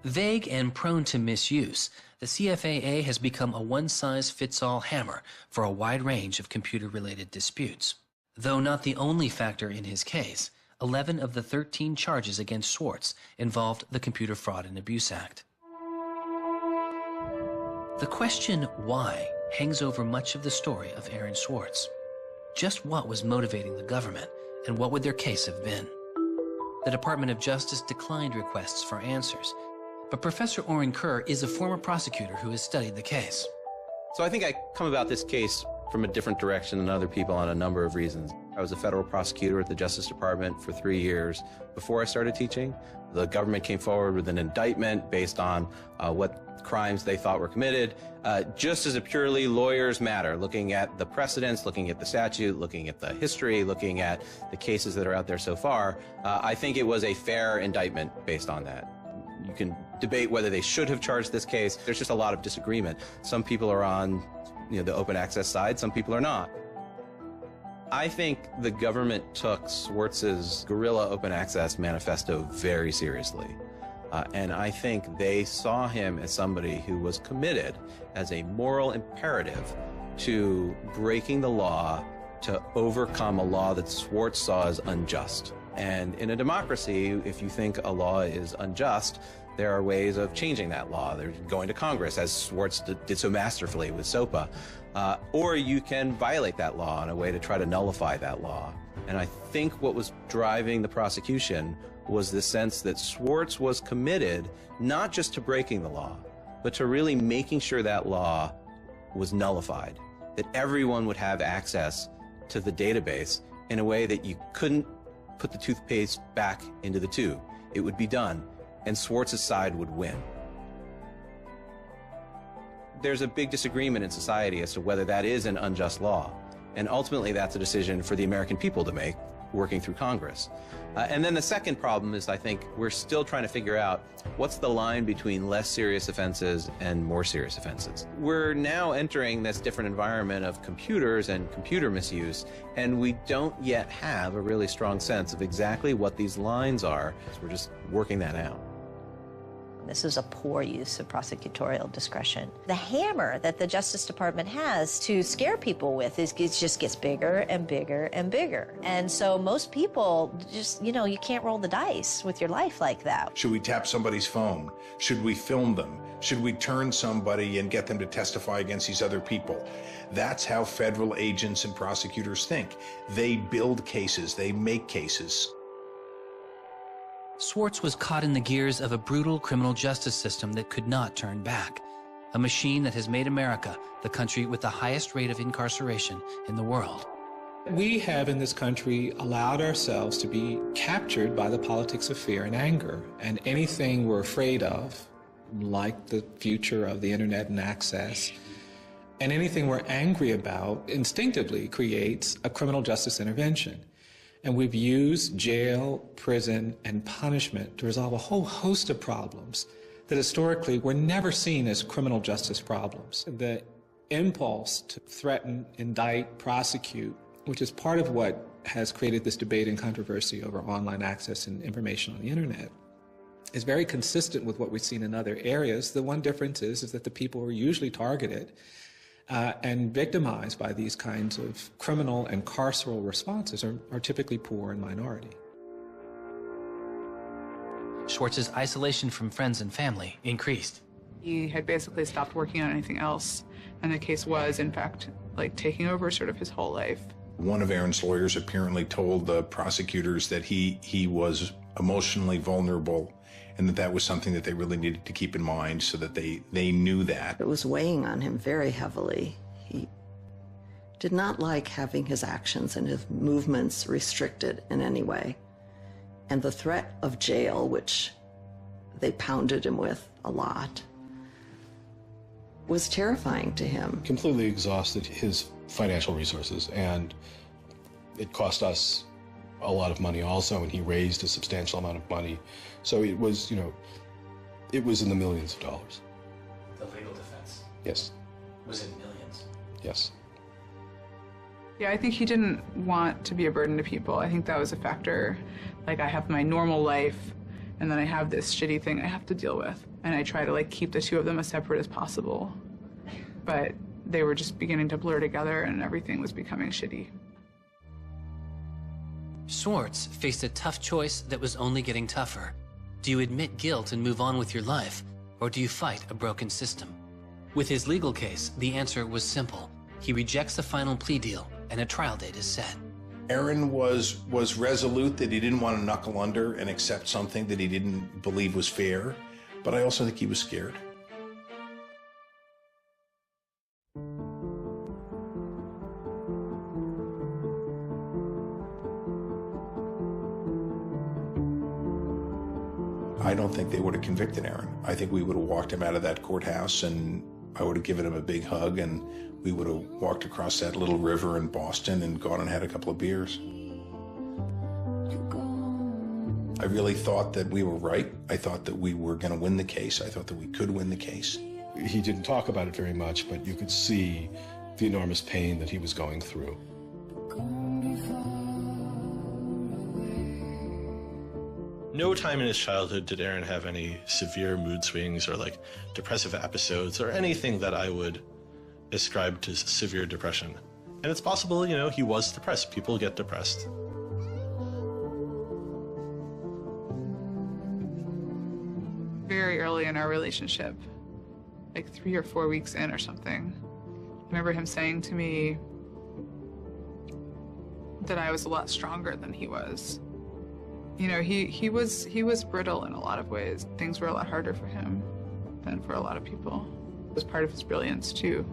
Vague and prone to misuse, the CFAA has become a one-size-fits-all hammer for a wide range of computer-related disputes. Though not the only factor in his case, 11 of the 13 charges against Swartz involved the Computer Fraud and Abuse Act. The question why hangs over much of the story of Aaron Swartz. Just what was motivating the government, and what would their case have been? The Department of Justice declined requests for answers, but Professor Oren Kerr is a former prosecutor who has studied the case. So I think I come about this case from a different direction than other people on a number of reasons. I was a federal prosecutor at the Justice Department for 3 years before I started teaching. The government came forward with an indictment based on what crimes they thought were committed, just as a purely lawyers matter, looking at the precedents, looking at the statute, looking at the history, looking at the cases that are out there so far. I think it was a fair indictment based on that. You can debate whether they should have charged this case. There's just a lot of disagreement. Some people are on the open access side, some people are not. I think the government took Swartz's guerrilla open access manifesto very seriously. And I think they saw him as somebody who was committed as a moral imperative to breaking the law to overcome a law that Swartz saw as unjust. And in a democracy, if you think a law is unjust, there are ways of changing that law. They're going to Congress, as Swartz did so masterfully with SOPA. Or you can violate that law in a way to try to nullify that law. And I think what was driving the prosecution was the sense that Swartz was committed not just to breaking the law, but to really making sure that law was nullified, that everyone would have access to the database in a way that you couldn't put the toothpaste back into the tube. It would be done, and Swartz's side would win. There's a big disagreement in society as to whether that is an unjust law, and ultimately that's a decision for the American people to make, working through Congress. And then the second problem is, I think, we're still trying to figure out what's the line between less serious offenses and more serious offenses. We're now entering this different environment of computers and computer misuse, and we don't yet have a really strong sense of exactly what these lines are. So we're just working that out. This is a poor use of prosecutorial discretion. The hammer that the Justice Department has to scare people with it just gets bigger and bigger and bigger. And so most people just, you can't roll the dice with your life like that. Should we tap somebody's phone? Should we film them? Should we turn somebody and get them to testify against these other people? That's how federal agents and prosecutors think. They build cases, they make cases. Swartz was caught in the gears of a brutal criminal justice system that could not turn back. A machine that has made America the country with the highest rate of incarceration in the world. We have in this country allowed ourselves to be captured by the politics of fear and anger. And anything we're afraid of, like the future of the internet and access, and anything we're angry about instinctively creates a criminal justice intervention. And we've used jail, prison, and punishment to resolve a whole host of problems that historically were never seen as criminal justice problems. The impulse to threaten, indict, prosecute, which is part of what has created this debate and controversy over online access and information on the internet, is very consistent with what we've seen in other areas. The one difference is that the people who are usually targeted and victimized by these kinds of criminal and carceral responses are typically poor and minority. Swartz's isolation from friends and family increased. He had basically stopped working on anything else, and the case was, in fact, like taking over sort of his whole life. One of Aaron's lawyers apparently told the prosecutors that he was emotionally vulnerable and that was something that they really needed to keep in mind so that they knew that. It was weighing on him very heavily. He did not like having his actions and his movements restricted in any way. And the threat of jail, which they pounded him with a lot, was terrifying to him. Completely exhausted his financial resources, and it cost us a lot of money also, and he raised a substantial amount of money. So it was, it was in the millions of dollars. The legal defense? Yes. Was in millions? Yes. Yeah, I think he didn't want to be a burden to people. I think that was a factor. Like, I have my normal life, and then I have this shitty thing I have to deal with. And I try to, keep the two of them as separate as possible. But they were just beginning to blur together, and everything was becoming shitty. Swartz faced a tough choice that was only getting tougher. Do you admit guilt and move on with your life, or do you fight a broken system? With his legal case, the answer was simple. He rejects the final plea deal, and a trial date is set. Aaron was resolute that he didn't want to knuckle under and accept something that he didn't believe was fair, but I also think he was scared. I don't think they would have convicted Aaron. I think we would have walked him out of that courthouse, and I would have given him a big hug, and we would have walked across that little river in Boston and gone and had a couple of beers. I really thought that we were right. I thought that we were going to win the case. I thought that we could win the case. He didn't talk about it very much, but you could see the enormous pain that he was going through. No time in his childhood did Aaron have any severe mood swings or depressive episodes or anything that I would ascribe to severe depression. And it's possible, he was depressed. People get depressed. Very early in our relationship, 3 or 4 weeks in or something, I remember him saying to me that I was a lot stronger than he was. He was brittle in a lot of ways. Things were a lot harder for him than for a lot of people. It was part of his brilliance, too.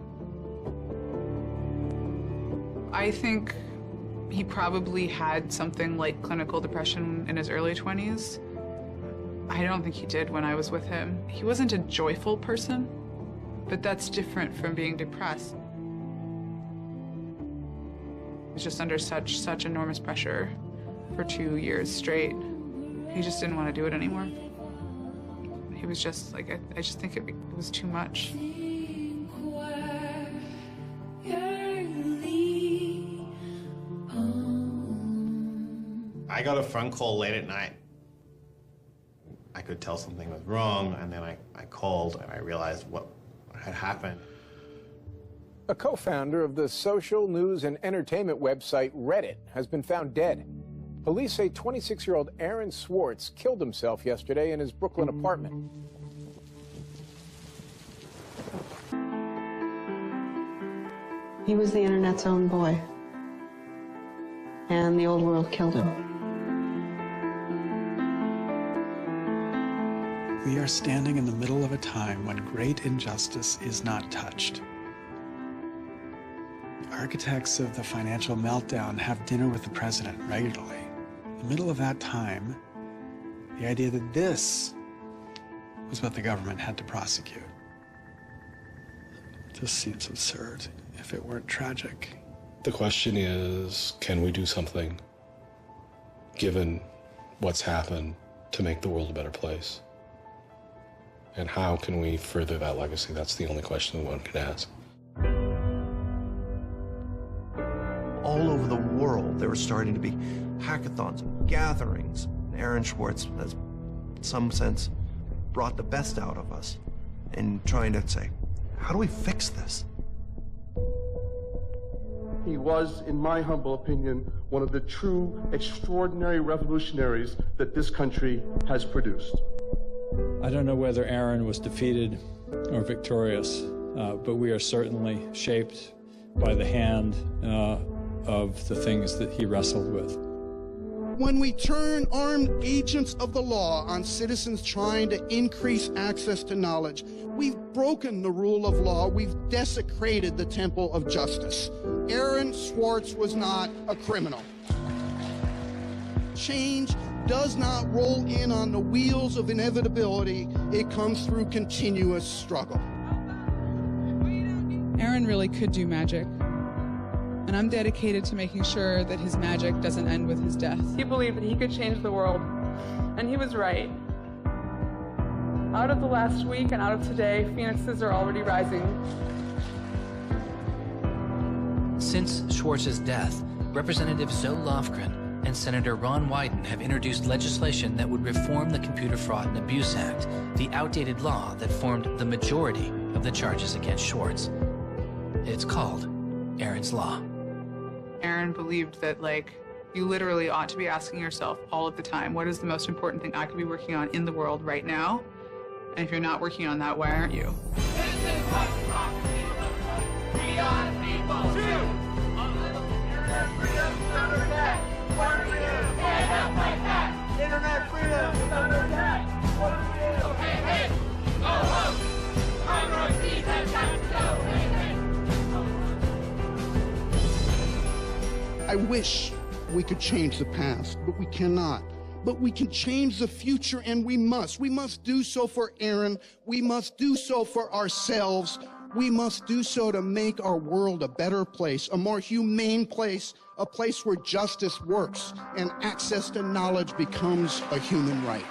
I think he probably had something like clinical depression in his early 20s. I don't think he did when I was with him. He wasn't a joyful person, but that's different from being depressed. He was just under such enormous pressure for 2 years straight. He just didn't want to do it anymore. He was just I just think it was too much. I got a phone call late at night. I could tell something was wrong, and then I called and I realized what had happened. A co-founder of the social news and entertainment website Reddit has been found dead. Police say 26-year-old Aaron Swartz killed himself yesterday in his Brooklyn apartment. He was the internet's own boy, and the old world killed him. We are standing in the middle of a time when great injustice is not touched. Architects of the financial meltdown have dinner with the president regularly. In the middle of that time, the idea that this was what the government had to prosecute just seems absurd if it weren't tragic. The question is, can we do something, given what's happened, to make the world a better place? And how can we further that legacy? That's the only question one can ask. All over the world, there were starting to be hackathons, gatherings. Aaron Swartz has, in some sense, brought the best out of us in trying to say, how do we fix this? He was, in my humble opinion, one of the true extraordinary revolutionaries that this country has produced. I don't know whether Aaron was defeated or victorious, but we are certainly shaped by the hand of the things that he wrestled with. When we turn armed agents of the law on citizens trying to increase access to knowledge, we've broken the rule of law. We've desecrated the temple of justice. Aaron Swartz was not a criminal. Change does not roll in on the wheels of inevitability. It comes through continuous struggle. Aaron really could do magic. And I'm dedicated to making sure that his magic doesn't end with his death. He believed that he could change the world, and he was right. Out of the last week and out of today, phoenixes are already rising. Since Swartz's death, Representative Zoe Lofgren and Senator Ron Wyden have introduced legislation that would reform the Computer Fraud and Abuse Act, the outdated law that formed the majority of the charges against Swartz. It's called Aaron's Law. Aaron believed that, you literally ought to be asking yourself all of the time, what is the most important thing I could be working on in the world right now? And if you're not working on that, why aren't you? This is what democracy looks like. We are the people. Internet freedom is under attack. What do we do? Stand up like that. Internet freedom is under attack. What do we do? Hey, hey, go home. Congress needs has got to go. Hey, hey. I wish we could change the past, but we cannot. But we can change the future, and we must. We must do so for Aaron. We must do so for ourselves. We must do so to make our world a better place, a more humane place, a place where justice works and access to knowledge becomes a human right.